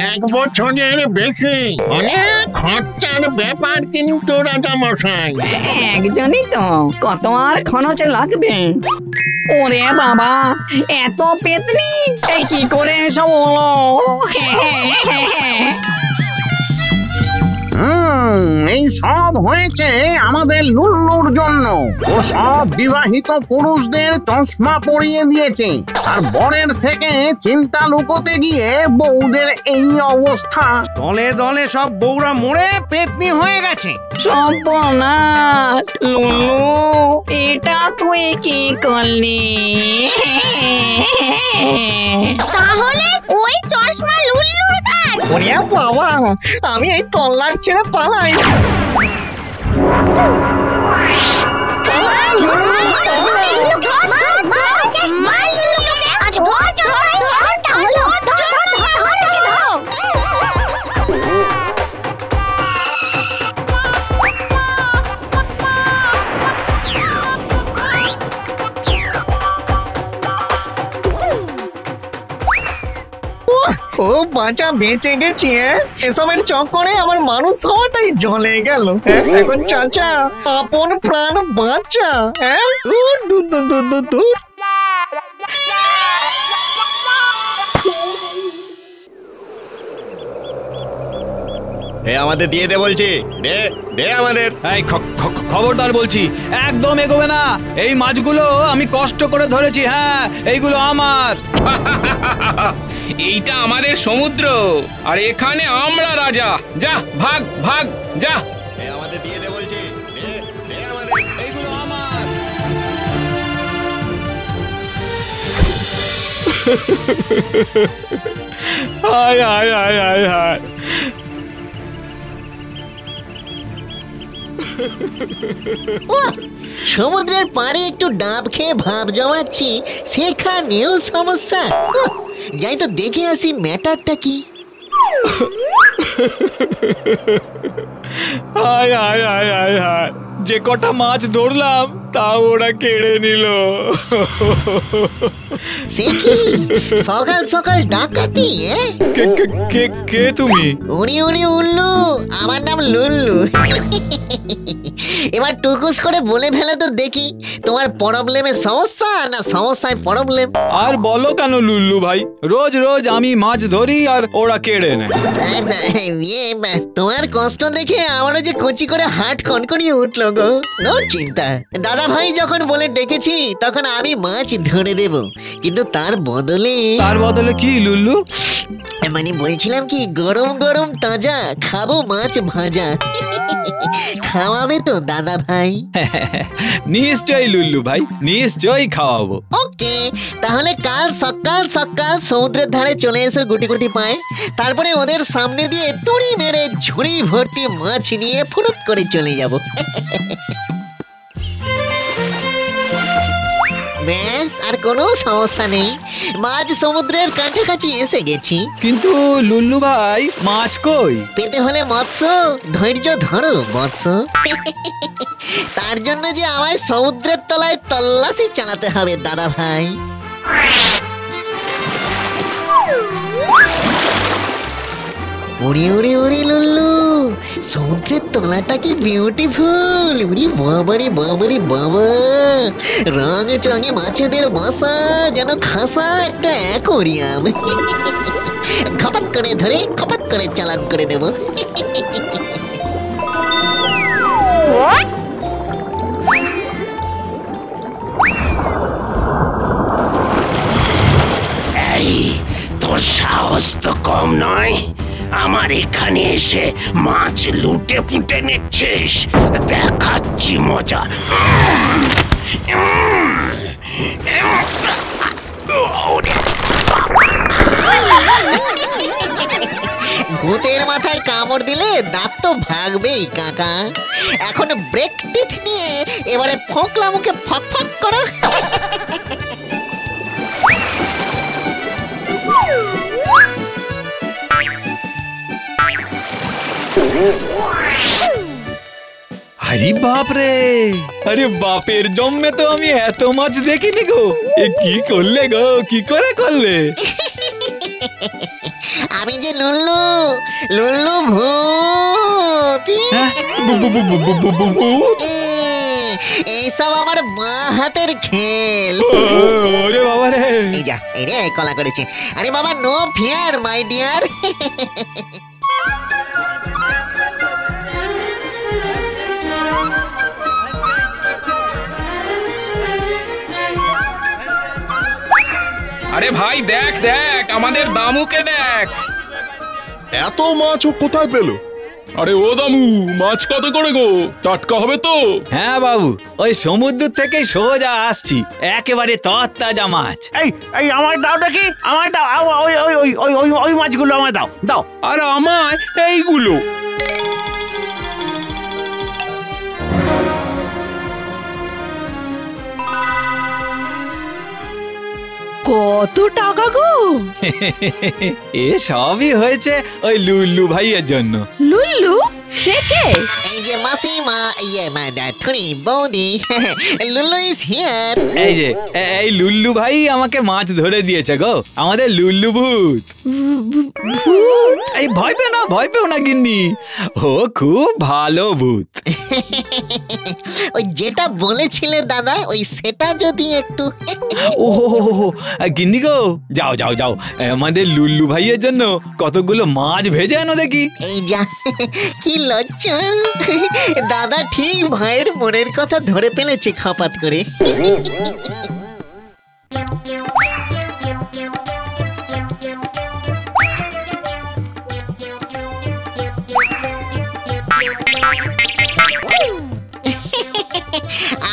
1 বছরের বেশি। অনেক খরচার ব্যাপার কিন্তু রাজামশাই। একজনই তো, কত আর খরচ লাগবে? ওরে বাবা, এত পেতনি এই কি করে সব হলো? এই সব হয়েছে আমাদের লুল্লুর জন্য। ও সব বিবাহিত পুরুষদের চশমা পরিয়ে দিয়েছে, আর বরের থেকে চিন্তা লুকোতে গিয়ে বউদের এই অবস্থা। দলে দলে সব বউরা মরে পেতনি হয়ে গেছে। সর্বনাশ! লুল্লু, এটা তুই কি করলি? তাহলে ওই চশমা লুল্লুর কাজ? ওরে বাবা, আমি এই তল্লাট ছেড়ে পালাই। ও বাঁচা, বেঁচে গেছি। এসবের চক্করে আমার মানুষ হওয়াটাই জ্বলে গেল। এখন চাচা আপন প্রাণ বাঁচা। দূর দূর দূর দূর দূর দূর। আমাদের দিয়ে দে বলছি, দে আমাদের। এই খবরদার বলছি, একদম এগোবে না। এই মাছগুলো আমি কষ্ট করে ধরেছি। হ্যাঁ, এইগুলো আমার। এইটা আমাদের সমুদ্র, আর এখানে আমরা রাজা। যা, ভাগ ভাগ, যা। আমাদের দিয়ে দে বলছি, দে আমাদের। এইগুলো আমার। হায় হায় হায় হায় হায়। সমুদ্রের পাড়ে একটু ডাব খেয়ে ভাব জমাচ্ছি, সেখানেও সমস্যা। যাই তো দেখে আসি ম্যাটারটা কি। হায় হায় হায় হায় হায়, যে কটা মাছ ধরলাম তাও ওরা কেড়ে নিল। সে কি সকাল সকাল ডাকাতি? কে তুমি? উনি উল্লু, আমার নাম লুল্লু। এবার টুকুস করে বলে ফেলে তো দেখি, তোমার প্রবলেমের সমস্যা না সমস্যায় প্রবলেম? আর বলো কেন লুল্লু ভাই, রোজ রোজ আমি মাছ ধরি আর ওরা কেড়ে নেয়। তোমার কষ্ট দেখে আমারও যে কচি করে হাট কনকনিয়ে উঠলো গো। নো চিন্তা, দাদা ভাই যখন বলে ডেকেছি তখন আমি মাছ ধরে দেব, কিন্তু তার বদলে কি লুল্লু? মানে বলছিলাম কি, গরম গরম তাজা খাবো মাছ ভাজা। খাওয়াবে তো দাদা ভাই? নিশ্চয়ই লুল্লু ভাই, নিশ্চয়ই খাওয়াবো। ওকে, তাহলে কাল সকাল সকাল সমুদ্রের ধারে চলে এসো গুটি গুটি পায়ে। তারপরে ওদের সামনে দিয়ে তুড়ি মেরে ঝুড়ি ভর্তি মাছ নিয়ে ফুরুত করে চলে যাব। ব্যাস, আর কোনো সমস্যা নেই, মাছ সমুদ্রের কাছাকাছি এসে গেছি। কিন্তু লুল্লু ভাই, মাছ কই? পেতে হলে মৎস্য ধৈর্য ধরো বৎস। তার জন্য যে আমায় সমুদ্রের তলায় তল্লাশি চালাতে হবে দাদা ভাই। উড়ি উড়ি উড়ি লুল্লু, সমুদ্রের তলাটা কি বিউটিফুল! উড়ি বাবারে বাবারে বাবা, রঙে চঙে মাছেদের বাসা, যেন খাসা একটা অ্যাকোরিয়াম। খপাত করে ধরে খপাত করে চালান করে দেব। এই, তোর সাহস তো কম নয়, আমার এখানে এসে মাছ লুটে পুটে নিচ্ছিস। দেখাচ্ছি মজা। ভূতের মাথায় কামড় দিলে দাঁত তো ভাগবেই কাকা। এখন ব্রেক টিথ নিয়ে এবারে ফোকলা মুখে ফক ফক করো। আরে বাপ রে, আরে বাপের জন্মে তো আমি এত মাছ দেখিনি গো। এ কি করলে গো, কি করে করলে? আমি যে লুল্লু, লুল্লু ভূত। এইসব আমার মা হাতের খেল। ওরে বাবা রে, এই যা, এই রে কলা করেছে। আরে বাবা, নো ফিয়ার মাই ডিয়ার। আরে ভাই দেখ দেখ, আমাদের দামুকে দেখ। এত মাছ ও কোথায় পেল? আরে ও দামু, মাছ কত করে গো? টাটকা হবে তো? হ্যাঁ বাবু, ওই সমুদ্র থেকে সোজা আসছি, একেবারে তরতাজা মাছ। এই আমার দাও দেখি, আমার দাও, ওই মাছগুলো আমার দাও দাও। আর আমার এইগুলো। কত টাকা গো? এ সবই হয়েছে ওই লুল্লু ভাইয়ের জন্য। লুল্লু সে কে? এই যে মাসিমা, ইয়ে মাদারী বৌদি, লুল্লু ইজ হিয়ার। এই যে এই লুল্লু ভাই আমাকে মাছ ধরে দিয়েছে গো, আমাদের লুল্লু ভূত। এই ভয় পেও না গিন্নি, ও খুব ভালো ভূত। ওই যেটা বলেছিলে দাদা, ওই সেটা যদি একটু। ও গিন্নি গো, যাও যাও যাও, আমাদের লুল্লু ভাইয়ের জন্য কতগুলো মাছ ভেজে আনো দেখি। এই যা, কি লজ্জা! দাদা ঠিক ভাইয়ের মনের কথা ধরে ফেলেছে খাপাত করে।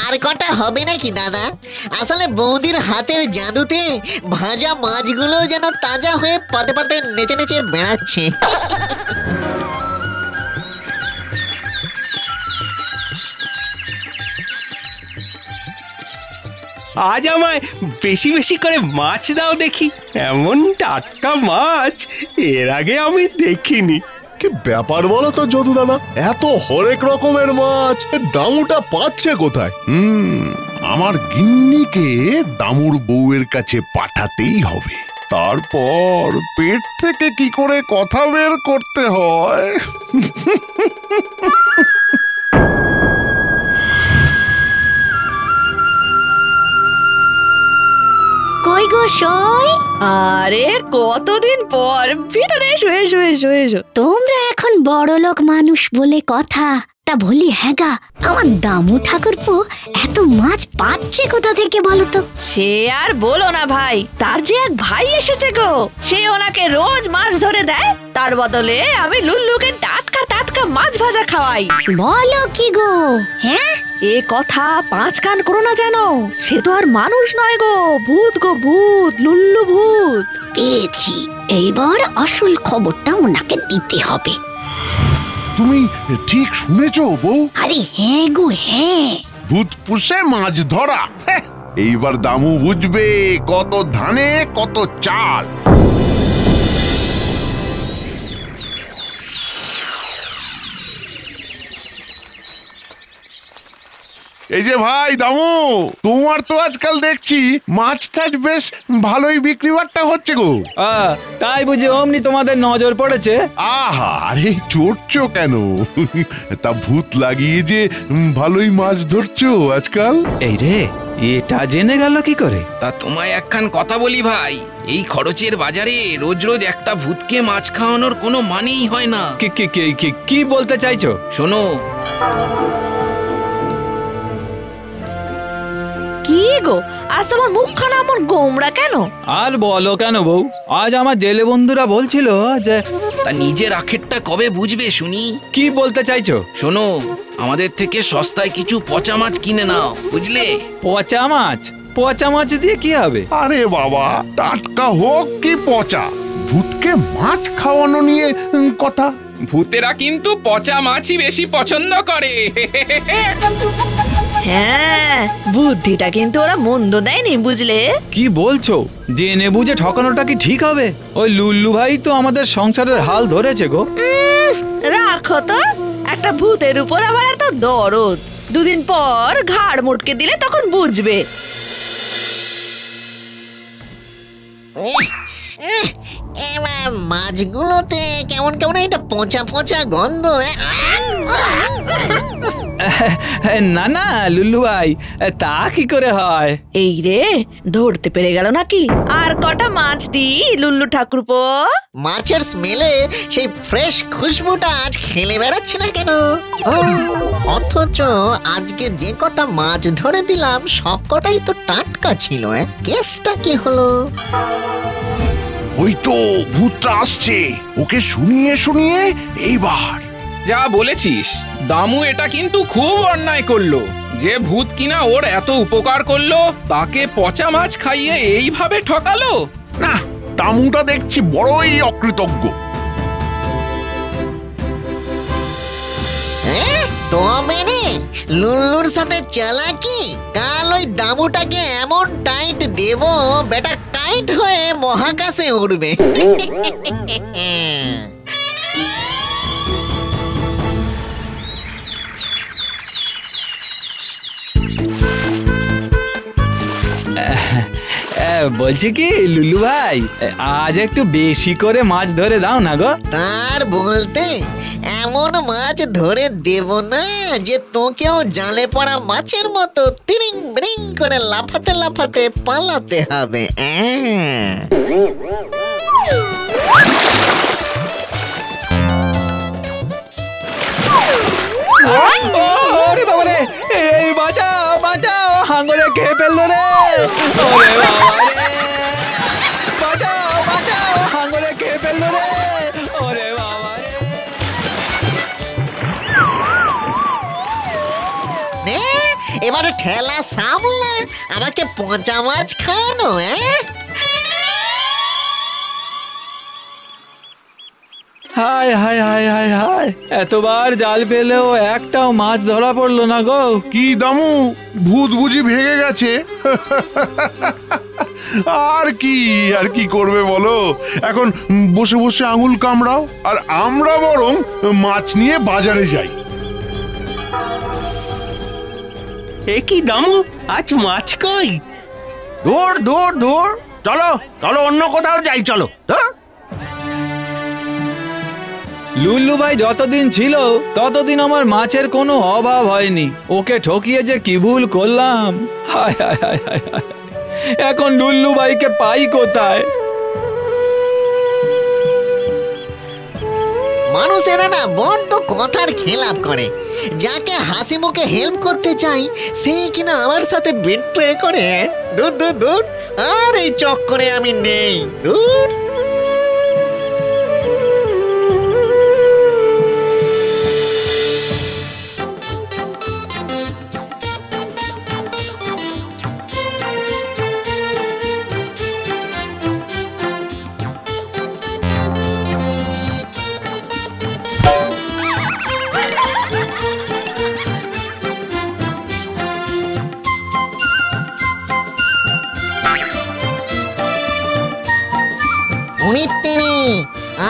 আর কটা হবে নাকি দাদা? আসলে বৌদির হাতের জাদুতে ভাজা মাছগুলো যেন তাজা হয়ে পাতে পাতে নেচে নেচে বেড়াচ্ছে। আজ আমায় বেশি বেশি করে মাছ দাও দেখি। এমন টাটকা মাছ এর আগে আমি দেখিনি। কি ব্যাপার বলো তো যদু দাদা, এত হরেক রকমের মাছ দামুটা পাচ্ছে কোথায়? আমার গিন্নিকে দামুর বউয়ের কাছে পাঠাতেই হবে, তারপর পেট থেকে কি করে কথা বের করতে হয়। কই গো সই? আরে কতদিন পর, ভিতরে এসো এসো এসো এসো। তোমরা এখন বড়লোক মানুষ বলে কথা। তা বলি হ্যাঁ গা, আমার দামু ঠাকুরপো এত মাছ পাচ্ছে কোথা থেকে বলো তো? সে আর বলো না ভাই, তার যে এক ভাই এসেছে গো, সে ওনাকে রোজ মাছ ধরে দেয়, তার বদলে আমি লুল্লুকে টাটকা টাটকা মাছ ভাজা খাওয়াই। বলো কি গো? হ্যাঁ, এ কথা 5 কান করো না যেন, সে তো আর মানুষ নয় গো, ভূত গো ভূত, লুল্লু ভূত। পেয়েছি, এইবার আসল খবরটা ওনাকে দিতে হবে। তুমি ঠিক শুনেছো বউ? আরে হ্যাঁ গো হ্যাঁ, ভূত পুষে মাছ ধরা, এইবার দামু বুঝবে কত ধানে কত চাল। এই যে ভাই দামু, তোমার তো আজকাল দেখছি মাছ টাছ বেশ ভালোই বিক্রি বাট্টা হচ্ছে গো। তাই বুঝি অমনি তোমাদের নজর পড়েছে? আহা, আরে চড়ছো কেন? তা ভূত লাগিয়ে যে ভালোই মাছ ধরছো আজকাল। এই রে, এটা জেনে গেল কি করে? তা তোমায় একখান কথা বলি ভাই, এই খরচের বাজারে রোজ রোজ একটা ভূতকে মাছ খাওয়ানোর কোনো মানেই হয় না। কি বলতে চাইছো? শোনো, কি গো, আজ তোমার মুখখানা আমার গোমড়া কেন? আর বলো কেন বউ, আজ আমার জেলে বন্ধুরা বলছিল যে তা নিজের আখেরটা কবে বুঝবে শুনি? কি বলতে চাইছো? শোনো, আমাদের থেকে সস্তায় কিছু পচা মাছ কিনে নাও, বুঝলে? পচা মাছ? পচা মাছ দিয়ে কি হবে? আরে বাবা, টাটকা হোক কি পচা, ভূতকে মাছ খাওয়ানো নিয়ে কথা। ভূতেরা কিন্তু পচা মাছই বেশি পছন্দ করে। হ্যাঁ, বুদ্ধিটা কিন্তু ওরা মন্দ দেয়নি, বুঝলে? কি বলছো? জেনে বুঝে ঠকানোটা কি ঠিক হবে? ওই লুল্লু ভাই তো আমাদের সংসারের হাল ধরেছে গো। রাখো তো, একটা ভূতের উপর আবার এত দরদ। 2 দিন পর ঘাড় মুটকে দিলে তখন বুঝবে। মাছগুলোতে কেমন কেমন একটা পচা পচা গন্ধ। না না লুল্লু ভাই, তা কি করে হয়? এই রে, ধরতে পেরে গেল নাকি? আর কটা মাছ দি লুল্লু ঠাকুরপো? মাছের স্মেলে সেই ফ্রেশ খুশবুটা আজ খেলে বেড়াচ্ছে না কেন? অথচ আজকে যে কটা মাছ ধরে দিলাম সব কটাই তো টাটকা ছিল। কেসটা কি হলো? ওই তো ভূতটা আসছে, ওকে শুনিয়ে শুনিয়ে এইবার। যা বলেছিস দামু, এটা কিন্তু খুব অন্যায় করলো। যে ভূত কিনা ওর এত উপকার করলো, তাকে পচা মাছ খাইয়ে এইভাবে ঠকালো। না, দামুটা দেখছি বড়ই অকৃতজ্ঞ। তবে রে, লুল্লুর সাথে চালাকি। কাল ওই দামুটাকে এমন টাইট দেব, বেটা কাইট হয়ে মহাকাশে উড়বে। বলছি কি লুল্লু ভাই, আজ একটু বেশি করে মাছ ধরে দাও না গো। তার বলতে এমন মাছ ধরে দেব না যে তোকেও জালে পড়া মাছের মতো তিরিং বিরিং করে লাফাতে লাফাতে পালাতে হবে। ওরে বাবা রে, এই বাঁচাও বাঁচাও, হাঙ্গরে কে ফেললো রে? ওরে বাবা রে, বাঁচাও বাঁচাও, হাঙ্গরে কে ফেললো রে? ওরে বাবা রে, এবারে ঠেলা সামলা, আমাকে পচা মাছ খাওয়ানো। হায় হায় হায় হায় হায়, এতবার জাল ফেলেও একটাও মাছ ধরা পড়লো না গো। কি দামু, ভূত বুঝি ভেঙে গেছে? আর কি করবে বলো, এখন বসে বসে আঙুল কামড়াও, আর আমরা বরং মাছ নিয়ে বাজারে যাই। এ কি দামু, আজ মাছ কই? দূর দূর দূর, চলো চলো অন্য কোথাও যাই, চলো। লুল্লু ভাই যতদিন ছিল ততদিন আমার মাছের কোনো অভাব হয়নি। ওকে ঠকিয়ে যে কি ভুল করলাম, হায় হায় হায় হায় হায়। এখন লুল্লু ভাইকে পাই কোথায়? মানুষেরা না বড্ড কথার খেলাপ করে। যাকে হাসি মুখে হেল্প করতে চাই সে কিনা আমার সাথে বিট্রে করে। দূর দূর দূর, আর এই চক্করে আমি নেই, দূর।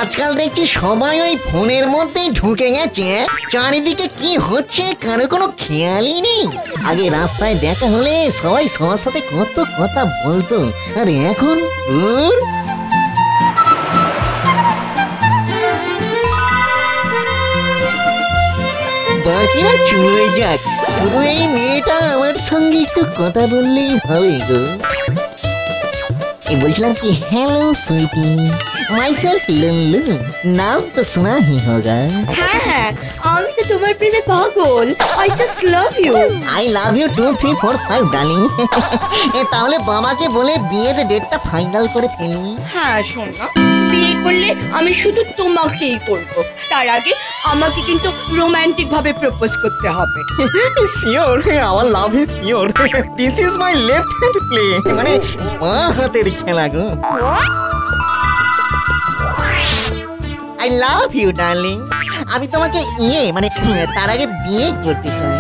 আজকাল দেখছি সবাই ওই ফোনের মধ্যেই ঢুকে গেছে। চারিদিকে কি হচ্ছে কারো কোনো খেয়ালই নেই। আগে রাস্তায় দেখা হলে সবাই সবার সাথে কত কথা বলতো, আর এখন বাকিরা চলে যাক, শুধু এই মেয়েটা আমার সঙ্গে একটু কথা বললেই হবে গো। বলছিলাম কি, hello Sweety, my self Lulu, नाम तो सुना ही होगा। হ্যাঁ, আমি তো তোমার প্রেমে পাগল। I just love you. I love you 2 3 4 5 darling. তাহলে বাবাকে বলে বিয়ের ডেটটা ফাইনাল করে ফেলি। হ্যাঁ শোন না, বিয়ে করলে আমি শুধু তোমাকেই করব। তার আগে আমাকে কিন্তু রোমান্টিক ভাবে প্রপোজ করতে হবে। শিওর, আমার love is pure. This is my left hand play, মানে বাঁ হাতের খেলা গো। I love you darling. আমি তোমাকে মানে তার আগে বিয়ে করতে চাই।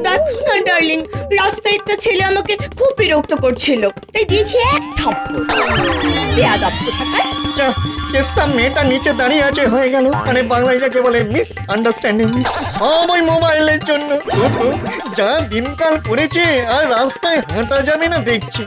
দেখো না ডার্লিং, রাস্তায় একটা ছেলে আমাকে খুব বিরক্ত করছিল, তাই দিয়েছি এক থাপ্পড়। বেয়াদব কোথাকার। কেসটা মেয়েটা নিচে দাঁড়িয়ে আছে হয়ে গেল, মানে বাংলায় যাকে বলে মিস আন্ডারস্ট্যান্ডিং। সব ওই মোবাইলের জন্য। যা দিনকাল পড়েছে, আর রাস্তায় হাঁটা যাবে না দেখছি।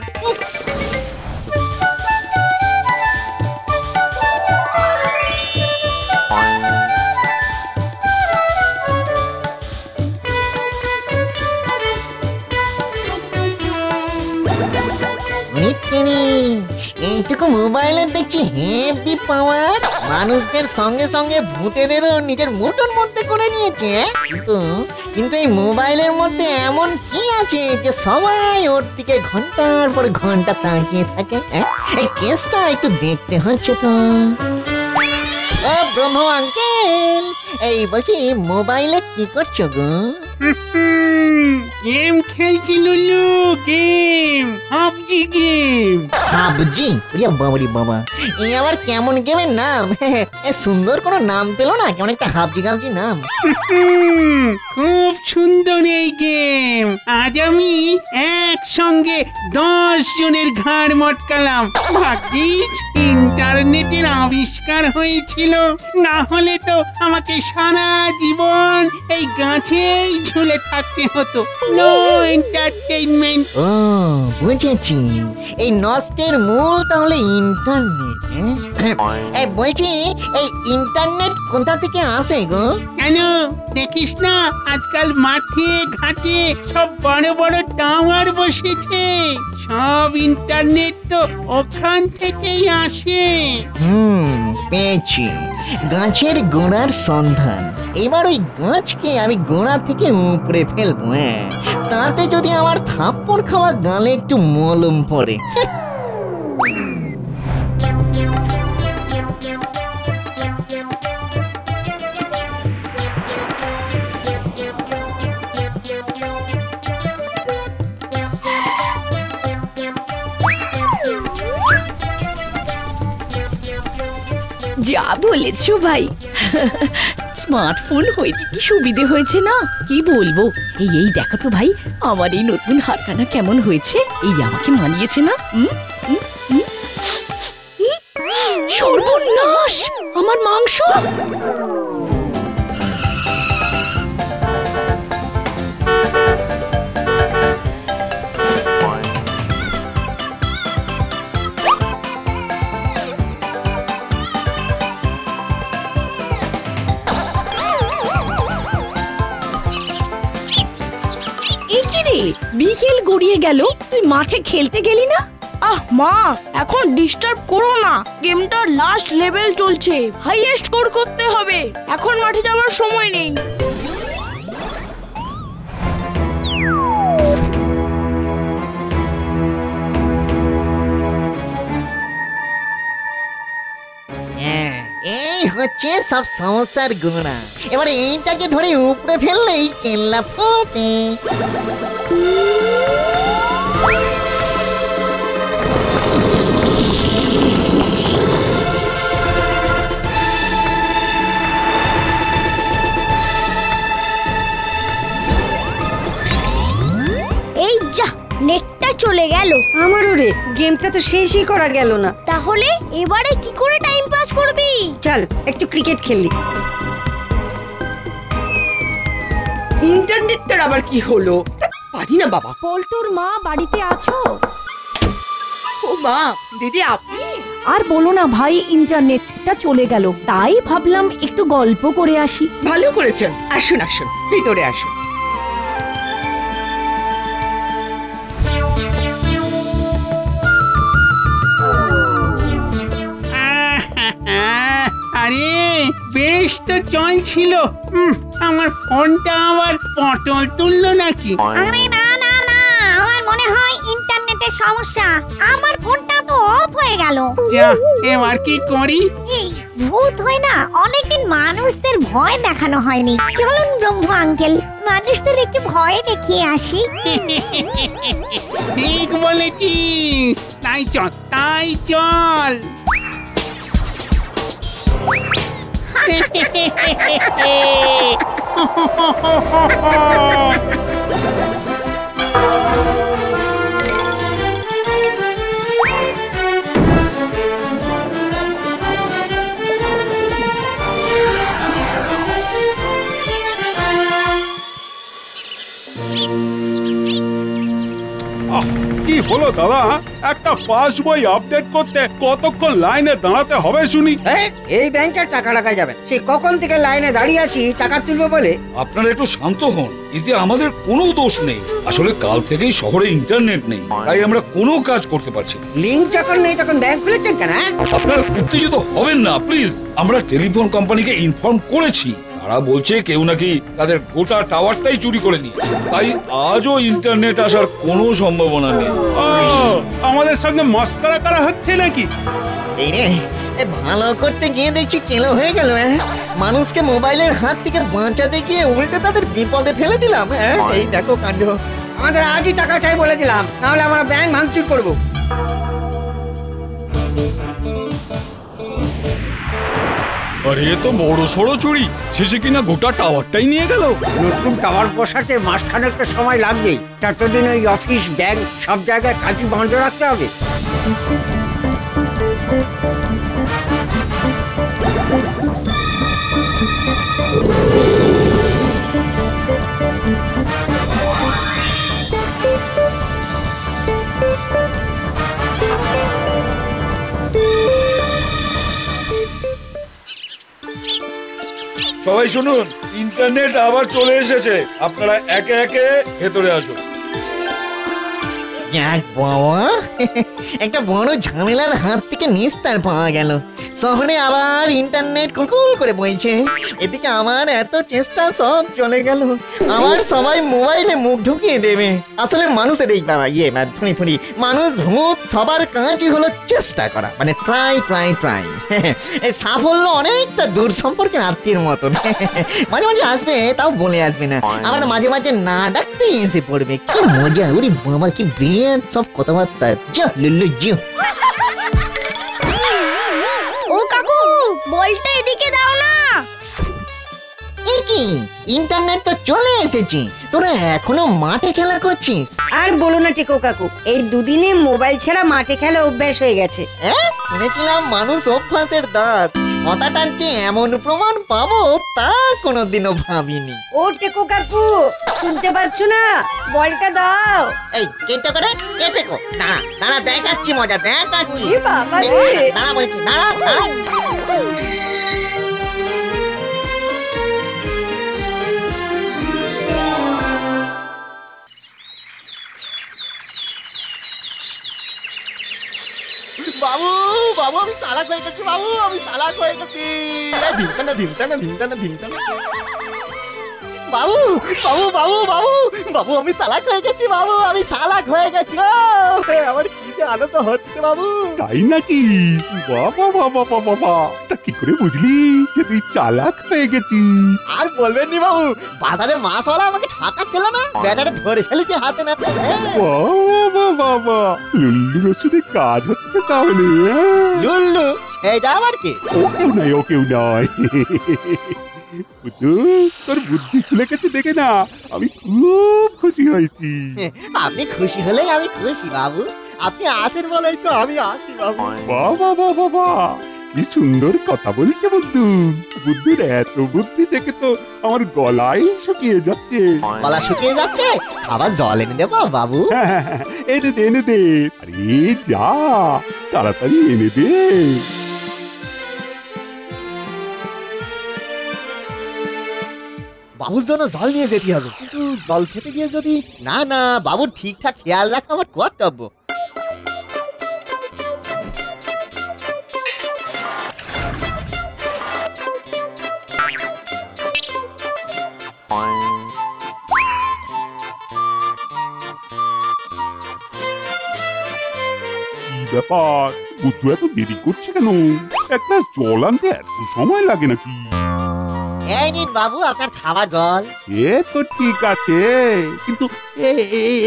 এইটুকু মোবাইলের দেখছি হেভি পাওয়ার। মানুষদের সঙ্গে সঙ্গে ভূতেদেরও নিজের মুঠোর মধ্যে করে নিয়েছে। কিন্তু এই মোবাইলের মধ্যে এমন কি আছে যে সবাই ওর দিকে ঘন্টার পর ঘন্টা তাকিয়ে থাকে? এই কেসটা একটু দেখতে হচ্ছে তো। ও ব্রহ্ম আঙ্কেল, এই বলছি মোবাইলে কি করছো গো? গেম খেলছি লুলু, গেম, পাবজি গেম। পাবজি? বাবারি বাবা, এই আবার কেমন গেমের নাম? সুন্দর কোনো নাম পেলো না, কেমন একটা হাবজি গাবজি নাম। খুব সুন্দর এই গেম। আজ আমি একসঙ্গে 10 জনের ঘাড় মটকালাম। ভাগ্যিস ইন্টারনেটের আবিষ্কার হয়েছিল, না হলে তো আমাকে সারা জীবন এই গাছেই ঝুলে থাকতে হতো। No entertainment. ও বুঝেছি, এই নষ্টের মূল তাহলে ইন্টারনেট। এই বলছি, এই ইন্টারনেট কোথা থেকে আসে গো? কেন দেখিস না, আজকাল মাঠে ঘাটে সব বড় বড় টাওয়ার বসেছে। সব ইন্টারনেট তো ওখান থেকেই আসে। পেয়েছি, গাছের গোড়ার সন্ধান। এবার ওই গাছকে আমি গোড়া থেকে উপড়ে ফেলবো। তাতে যদি আমার থাপ্পড় খাওয়া গালে একটু মলম পড়ে। যা বলেছো ভাই। স্মার্টফোন হয়েছে কি সুবিধে হয়েছে না, কি বলবো। এই দেখো তো ভাই, আমার এই নতুন হাতখানা কেমন হয়েছে, এই আমাকে মানিয়েছে না? সর্বনাশ, আমার মাংস। বিকেল গড়িয়ে গেল, তুই মাঠে খেলতে গেলি না? আহ মা, এখন ডিস্টার্ব করো না, গেমটার লাস্ট লেভেল চলছে, হাইয়েস্ট স্কোর করতে হবে, এখন মাঠে যাওয়ার সময় নেই। এই হচ্ছে সব সমস্যার গোড়া। এবার এইটাকে ধরে উপড়ে ফেললেই কেল্লা ফতে। এই যা, নেটটা চলে গেল। আমারও রে, গেমটা তো শেষই করা গেল না। তাহলে এবারে কি করে টাইম পাস করবি? চল একটু ক্রিকেট খেলি। ইন্টারনেটটার আবার কি হলো? পারি না বাবা। পল্টুর মা বাড়িতে আছো? ও মা, দিদি আপনি? আর বলো না ভাই, ইন্টারনেটটা চলে গেল, তাই ভাবলাম একটু গল্প করে আসি। ভালো করেছেন, আসুন আসুন, ভিতরে আসুন। আরে বেশ তো চলছিল। আমার ফোনটা আবার পটল তুললো নাকি? আরে না না না, আমার মনে হয় ইন্টারনেটের সমস্যা, আমার ফোনটা তো অফ হয়ে গেল। যা, এবার কি করি? এই ভূত হয় না, অনেকদিন মানুষদের ভয় দেখানো হয়নি। চলুন ব্রহ্ম আঙ্কেল, মানুষদের একটু ভয় দেখিয়ে আসি। ঠিক বলেছিস, তাই চল তাই চল। কি হলো দাদা, একটা পাসবই আপডেট করতে কতক্ষণ লাইনে দাঁড়াতে হবে শুনি? এই ব্যাংকে টাকা রাখা যাবে, সেই কখন থেকে লাইনে দাঁড়িয়ে আছি টাকা তুলবো বলে। আপনারা একটু শান্ত হন, এতে আমাদের কোনো দোষ নেই। আসলে কাল থেকেই শহরে ইন্টারনেট নেই, তাই আমরা কোনো কাজ করতে পারছি না। লিংক যখন নেই তখন ব্যাংক খুলেছেন কেন? আপনারা উত্তেজিত হবেন না প্লিজ। আমরা টেলিফোন কোম্পানিকে ইনফর্ম করেছি, তারা বলছে কেউ নাকি তাদের গোটা টাওয়ারটাই চুরি করে নিয়ে, তাই আজও ইন্টারনেট আসার কোনো সম্ভাবনা নেই। আমাদের সঙ্গে মস্করা করা হচ্ছে নাকি? এই রে, ভালো করতে গিয়ে দেখছি কেলো হয়ে গেল। মানুষকে মোবাইলের হাত থেকে বাঁচাতে গিয়ে উল্টে তাদের বিপদে ফেলে দিলাম। এই দেখো কাণ্ড। আমাদের আজই টাকা চাই বলে দিলাম, নাহলে আমরা ব্যাংক ভাঙচুর করবো। আরে এ তো বড় সড়ো চুরি, শেষে কিনা গোটা টাওয়ারটাই নিয়ে গেল। নতুন টাওয়ার বসাতে মাসখানেক তো সময় লাগবেই, ততদিন ওই অফিস ব্যাংক সব জায়গায় কাজই বন্ধ রাখতে হবে। সবাই শুনুন, ইন্টারনেট আবার চলে এসেছে, আপনারা একে একে ভেতরে আসুন। যাক বাবা, একটা বড় ঝামেলার হাত থেকে নিস্তার পাওয়া গেল। শহরে আবার ইন্টারনেট কুলকুল করে বইছে, এদিকে আমার এত চেষ্টা সব চলে গেল। আমার সবাই মোবাইলে মুখ ঢুকিয়ে দেবে। আসলে মানুষের এই বাবা ফুনি মানুষ ভূত সবার কাজই হলো চেষ্টা করা, মানে ট্রাই ট্রাই ট্রাই। সাফল্য অনেকটা দূর সম্পর্কের আত্মীয়ের মতন, মাঝে মাঝে আসবে তাও বলে আসবে না, আবার মাঝে মাঝে না ডাকতে এসে পড়বে। কি মজা, ওরে বাবা কি ব্রিলিয়ান্ট সব কথাবার্তা। যা লুল্লু জিও। ও কাকু, বলটা এদিকে দাও না। এ কি, ইন্টারনেট তো চলে এসেছে, তোরা এখনো মাঠে খেলা করছিস? আর বলো না টেকো কাকু, এই দুদিনে মোবাইল ছাড়া মাঠে খেলা অভ্যাস হয়ে গেছে। শুনেছিলাম মানুষ অভ্যাসের দাঁত, কথা টানছে এমন প্রমাণ পাবো তা কোনোদিনও ভাবিনি। ও টেকো কাকু, শুনতে পাচ্ছ না? বলটা দাও। এই কেটে করে কেটে কো, দাঁড়া দাঁড়া, দেখাচ্ছি মজা, দেখাচ্ছি। বাবা দাঁড়া বলছি, দাঁড়া দাঁড়া। বাবু বাবু আমি চালাক হয়ে গেছি, বাবু আমি চালাক হয়ে গেছি। ধিমকানা ধিমকানা ধিমকানা ধিমকানা। বাবু বাবু বাবু বাবু বাবু আমি চালাক হয়ে গেছি, বাবু আমি চালাক হয়ে গেছি। আমার কি যে আনন্দ হচ্ছে বাবু। তাই নাকি? বাবা বাবা বাবা বাবা, তা কি করে বুঝলি যে তুই চালাক হয়ে গেছিস? আর বলবেন নি বাবু, বাজারে মাছওয়ালা আমাকে ঠকাচ্ছিল না, ব্যাটারে ধরে ফেলেছি হাতে নাতে। বাবা বাবা, লুল্লুর ওষুধে কাজ হচ্ছে তাহলে। লুল্লু এটা আবার কে? ও কেউ নয়, ও কেউ নয়। তোর বুদ্ধি খুলে গেছে দেখে না আমি খুব খুশি হয়েছি। আপনি খুশি হলেই আমি খুশি বাবু, আপনি আসেন বলেই তো আমি আসি বাবু। বাবা বাবা বাবা, কি সুন্দর কথা বলছে বুদ্ধু। বুদ্ধুর এত বুদ্ধি দেখে তো আমার গলাই শুকিয়ে যাচ্ছে। গলা শুকিয়ে যাচ্ছে? আবার জল এনে দেবো বাবু? এনে দে এনে দে। আরে যা তাড়াতাড়ি এনে দে। বাবুর জন্য জল নিয়ে যেতে হবে, কিন্তু জল খেতে গিয়ে যদি না না বাবুর ঠিকঠাক খেয়াল রাখা আমার কর্তব্য। ব্যাপার, বুদ্ধু এত দেরি করছে কেন? একটা জল আনতে এত সময় লাগে নাকি? এই নিন বাবু আপনার খাবার জল। এ তো ঠিক আছে, কিন্তু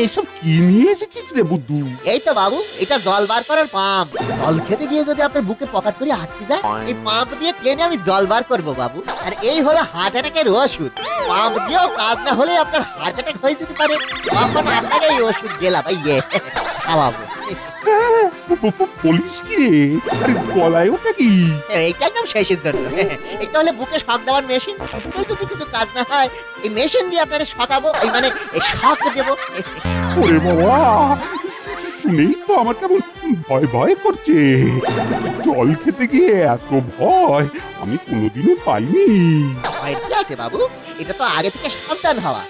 এসব কি নিয়ে এসেছিস রে বুদ্ধু? এই তো বাবু, এটা জল বার করার পাম্প। জল খেতে গিয়ে যদি আপনার বুকে পকাত করে আটকে যায়, এই পাম্প দিয়ে টেনে আমি জল বার করবো বাবু। আর এই হলো হার্ট অ্যাটাকের ওষুধ। পাম্প দিয়েও কাজ না হলে আপনার হার্ট অ্যাটাক হয়ে যেতে পারে, তখন আপনাকে এই ওষুধ দিলাম। ইয়ে খাওয়াবো। বলিস কি রে? আরে গলায় ওটা কি? এইটা একদম শেষের জন্য। এটা হলে বুকে শক দেওয়ার মেশিন। যদি কিছু কাজ না হয়, এই মেশিন দিয়ে আপনারা শকাবো, এই মানে শক দেবো। ওরে বাবা, শুনেই তো আমার কেমন ভয় ভয় করছে। জল খেতে গিয়ে এত ভয় আমি কোনোদিনও পাইনি। ভয়ের কি আছে বাবু? এটা তো আগে থেকে সাবধান হওয়া।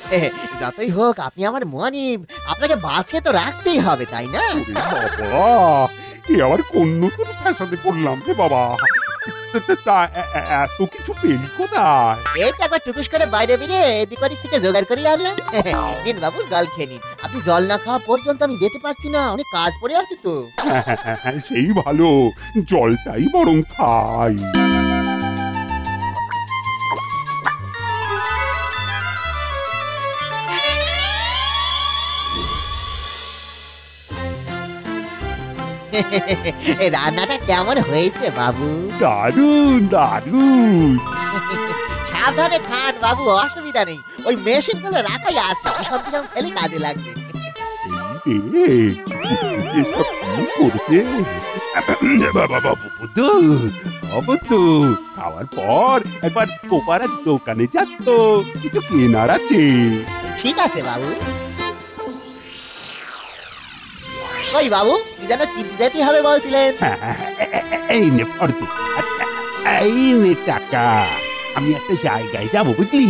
যতই হোক আপনি আমার মনিব, আপনাকে বাঁচিয়ে তো রাখতেই হবে, তাই না? বাবা, এ আবার কোন নতুন ফ্যাশনে পড়লাম রে বাবা। এত কিছু পেলি কোথায়? এটা একবার টুকুস করে বাইরে বেরিয়ে এদিক ওদিক থেকে জোগাড় করে আনলাম। নিন বাবু জল খেয়ে নিন। আপনি জল না খাওয়া পর্যন্ত আমি যেতে পারছি না, অনেক কাজ পড়ে আছে তো। সেই ভালো, জলটাই বরং খাই। রান্নাটা কেমন হয়েছে বাবু? দারুণ দারুণ। সাবধানে খান বাবু, অসুবিধা নেই। ওই মেশিন গুলো রাখাই আছে, সব কিছু খেলে কাজে লাগবে। খাওয়ার পর একবার পোপারার দোকানে যাস তো, কিছু কেনার আছে। ঠিক আছে বাবু। ওই বাবু, কি যেন কিনতে যেতে হবে বলছিলেন? এই নে ফর্দ, এই নে টাকা। আমি একটা জায়গায় যাবো বুঝলি,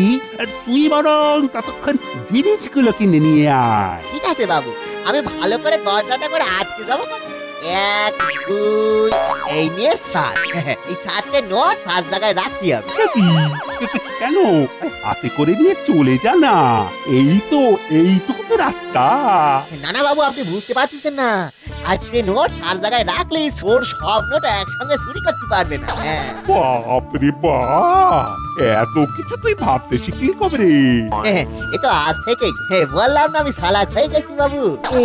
তুই বরং ততক্ষণ জিনিসগুলো কিনে নিয়ে আয়। ঠিক আছে বাবু, আমি ভালো করে দরজাটা করে আটকে যাবো। 1 2 এই নিয়ে 7। এই 7টে নোট 7 জায়গায় রাখতে হবে। কেন হাতে করে নিয়ে চলে যা না, এই তো এইটুকু তো রাস্তা। না না বাবু, আপনি বুঝতে পারতেছেন না, চারটে নোট আর জায়গায় রাখলে সোর সব নোট একসঙ্গে চুরি করতে পারবে না। বাপরে বাপ, এত কিছু তুই ভাবতে শিখলি কবে রে? এ তো আজ থেকেই বললাম না আমি চালাক হয়ে গেছি বাবু। ও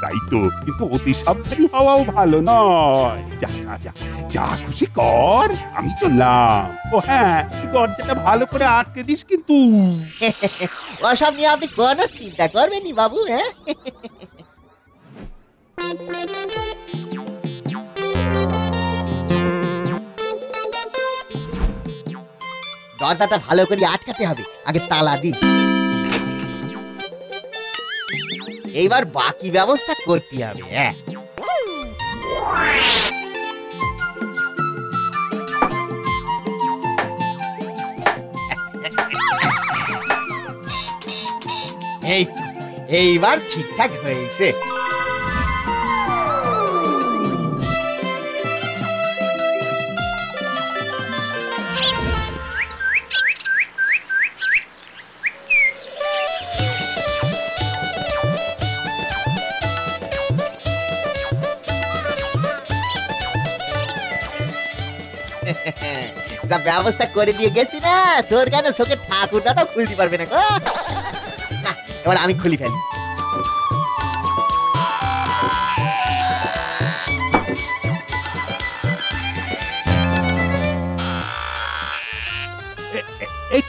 তাই তো কিন্তু অতি সাবধানী হওয়াও ভালো নয়। যা যা যা যা খুশি কর, আমি চললাম। ও হ্যাঁ, দরজাটা ভালো করে আটকে দিস কিন্তু। ওসব নিয়ে আপনি কোনো চিন্তা করবেন নি বাবু। হ্যাঁ, দরজাটা ভালো করে আটকাতে হবে, আগে তালা দি। এইবার বাকি ব্যবস্থা করতে হবে। হ্যাঁ, এইবার ঠিকঠাক হয়েছে। যা ব্যবস্থা করে দিয়ে গেছি না, চোর কেন চোখের ঠাকুরটা তো খুলতে পারবে না। না, এবার আমি খুলি ফেলি।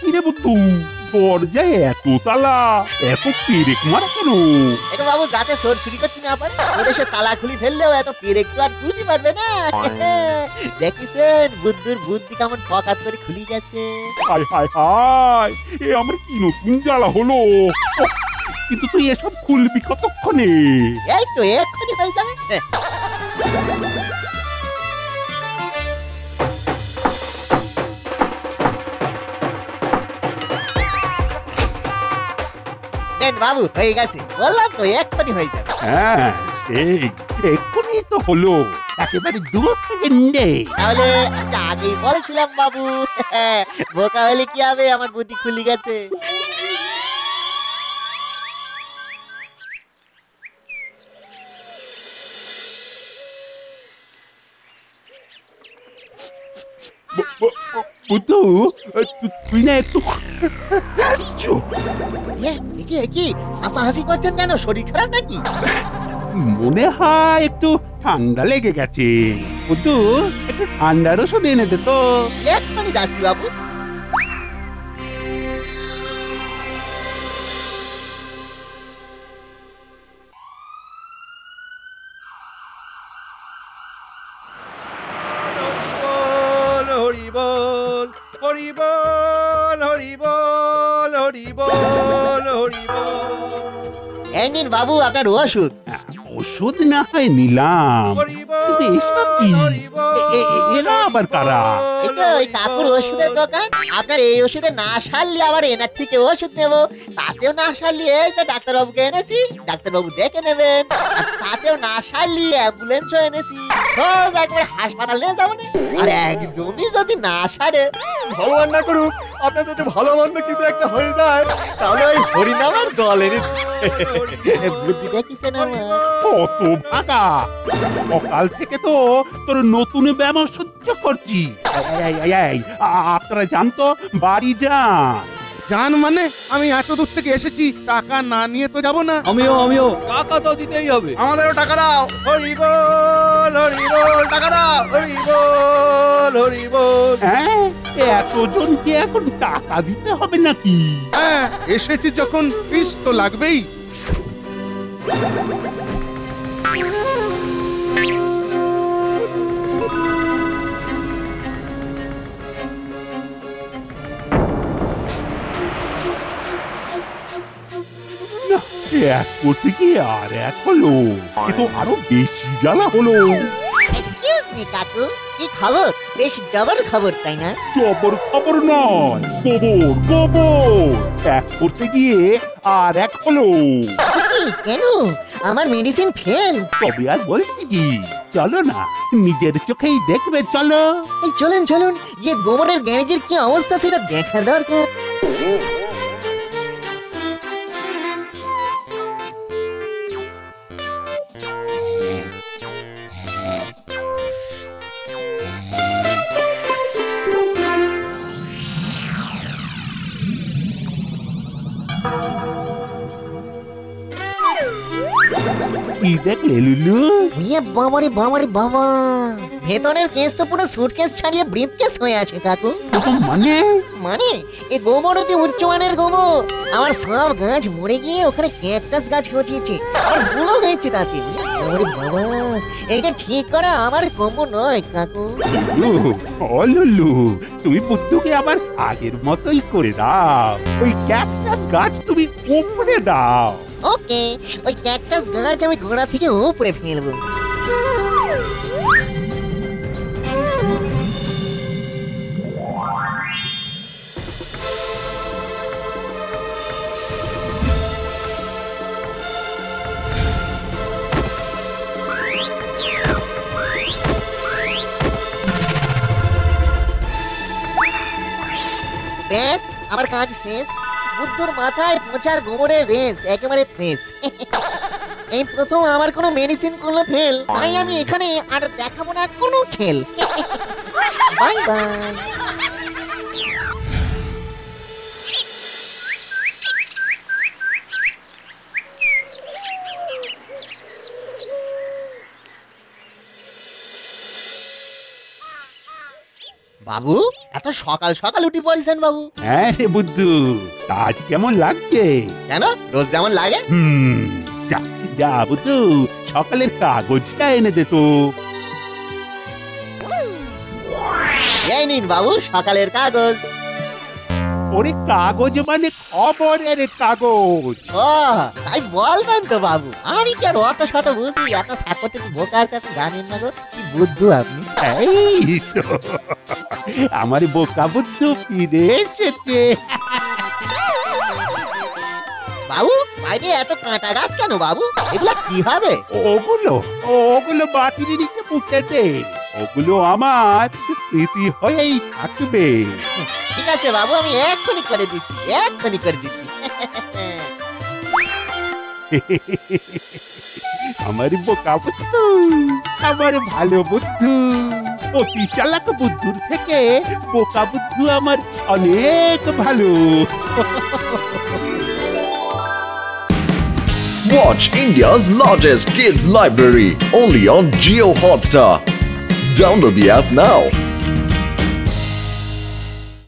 কি রে বুদ্ধু, দরজায় এত তালা, এত পেরেক মারা কেন? এটা বাবু যাতে চোর চুরি করতে না পারে, ওদেশে তালা খুলি ফেললেও এত পেরেক তো আর বুঝতে পারবে না। দেখিছেন বুদ্ধুর বুদ্ধি কেমন ফকাত করে খুলি গেছে। হায় হায় হায়, এ আমার কি নতুন জ্বালা হলো। কিন্তু তুই এসব খুলবি কতক্ষণে? এই তো এক্ষুনি হয়ে যাবে। বাবু হয়ে গেছে, বললাম তো এক্ষুনি হয়ে যাবে। হ্যাঁ, এক্ষুনি তো হলো, একেবারে 2 সেকেন্ডে। তাহলে আগেই বলেছিলাম বাবু, বোকা হলে কি হবে, আমার বুদ্ধি খুলে গেছে। বুদ্ধু, তুই না একটু কি হাসাহাসি করছেন কেন? শরীর খারাপ নাকি? মনে হয় একটু ঠান্ডা লেগে গেছে। বুদ্ধু, একটু ঠান্ডার ওষুধ এনে দে তো। এক্ষুনি যাচ্ছি বাবু। হরিবল হরিবল হরিবল হরিবল হরিবল। এই নিন বাবু আপনার ওষুধ। ওষুধ না হয় নিলাম, কিন্তু এসব কি? এরা আবার কারা? এটা ওই কাকুর ওষুধের দোকান। আপনার এই ওষুধে না সারলে আবার এনার থেকে ওষুধ নেবো, তাতেও না সারলে এই যে ডাক্তারবাবুকে এনেছি, ডাক্তারবাবু দেখে নেবেন। আর তাতেও না সারলে অ্যাম্বুলেন্সও এনেছি, রোজ একবার হাসপাতাল নিয়ে যাবো না। আর একদমই যদি না সারে, ভগবান না করুক, আপনার যদি ভালো মন্দ কিছু একটা হয়ে যায়, তাহলে ওই হরিনামের দল এনেছি। বুদ্ধি দেখিছেন আমার? কত ভাগা, সকাল থেকে তো তোর নতুন ব্যায়াম সহ্য করছি। আপনারা জানতো, বাড়ি যান। মানে আমি এত দূর থেকে এসেছি, টাকা না নিয়ে তো যাবো না। আমিও টাকা তো দিতেই হবে। আমাদেরও টাকা দাও। হরিবল হরিবল, টাকা দাও। হরিবল হরিবল। হ্যাঁ, এতজনকে এখন টাকা দিতে হবে নাকি? হ্যাঁ, এসেছি যখন ফিস তো লাগবেই। এক করতে গিয়ে আর এক হলো, এ তো আরো বেশি জ্বালা হলো। এক্সকিউজ মি কাকু, কি খবর? বেশ জবর খবর তাই না? জবর খবর নয়, গোবর। এক করতে গিয়ে আর এক হলো। কেন? আমার মেডিসিন ফেল। তবে আর বলছি কি, চলো না, নিজের চোখেই দেখবে। চলো, এই চলুন, যে গোবরের গ্যারেজের কি অবস্থা সেটা দেখা দরকার। কি দেখলে লুলু? ইয়ে বাবারে বাবারে বাবা, ভেতরের কেস তো পুরো সুটকেস ছাড়িয়ে ব্রিফকেস হয়ে আছে কাকু। মানে মানে এই গোবরতে উচ্চমানের গোবর, আমার সব গাছ মরে গিয়ে ওখানে ক্যাকটাস গাছ গজিয়েছে, আর বুড়ো হয়েছে তাতে। বাবারে বাবা, এটা ঠিক করা আমার কম্ব নয় কাকু। লুলু, ও লুলু, তুমি বুদ্ধুকে আবার আগের মতোই করে দাও। ওই ক্যাকটাস গাছ তুমি উপরে দাও। ওকে, ওই ক্যাকটাস গাছ আমি গোড়া থেকে উপরে ফেলবো। বেশ, আমার কাজ শেষ। বুদ্ধুর মাথায় পচার গোবরের রেস একেবারে ফ্রেশ। এই প্রথম আমার কোনো মেডিসিন করলো ফেল, তাই আমি এখানে আর দেখাবো না কোনো খেল। Bye bye. বাবু, এত সকাল সকাল উঠে পড়েছেন বাবু? হ্যাঁ রে বুদ্ধু, আজ কেমন লাগছে? কেন, রোজ যেমন লাগে? যা যা বুদ্ধু, সকালের কাগজটা এনে দে তো। এই নিন বাবু সকালের কাগজ। ওরে কাগজ মানে খবরের কাগজ। ও তাই বলবেন তো বাবু, আমি কি আর অত শত বুঝি? আপনার সাকরটা কি বোকা আছে আপনি জানেন না গো, কি বুদ্ধু আপনি। এই তো আমার বোকা বুদ্ধু ফিরে এসেছে। বাবু, বাইরে এত কাঁটা গাছ কেন বাবু? এগুলা কি হবে? ওগুলো মাটির নিচে পুঁতে দে, ওগুলো আমার স্মৃতি হয়েই থাকবে। ঠিক আছে বাবু, আমি এক্ষুনি করে দিছি, এক্ষুনি করে দিছি। আমার বোকা বুদ্ধু, আমার ভালো বুদ্ধু। অতি চালাক বুদ্ধুর থেকে বোকা বুদ্ধু আমার অনেক ভালো। Watch India's largest kids library only on Jio Hotstar. Download the app now.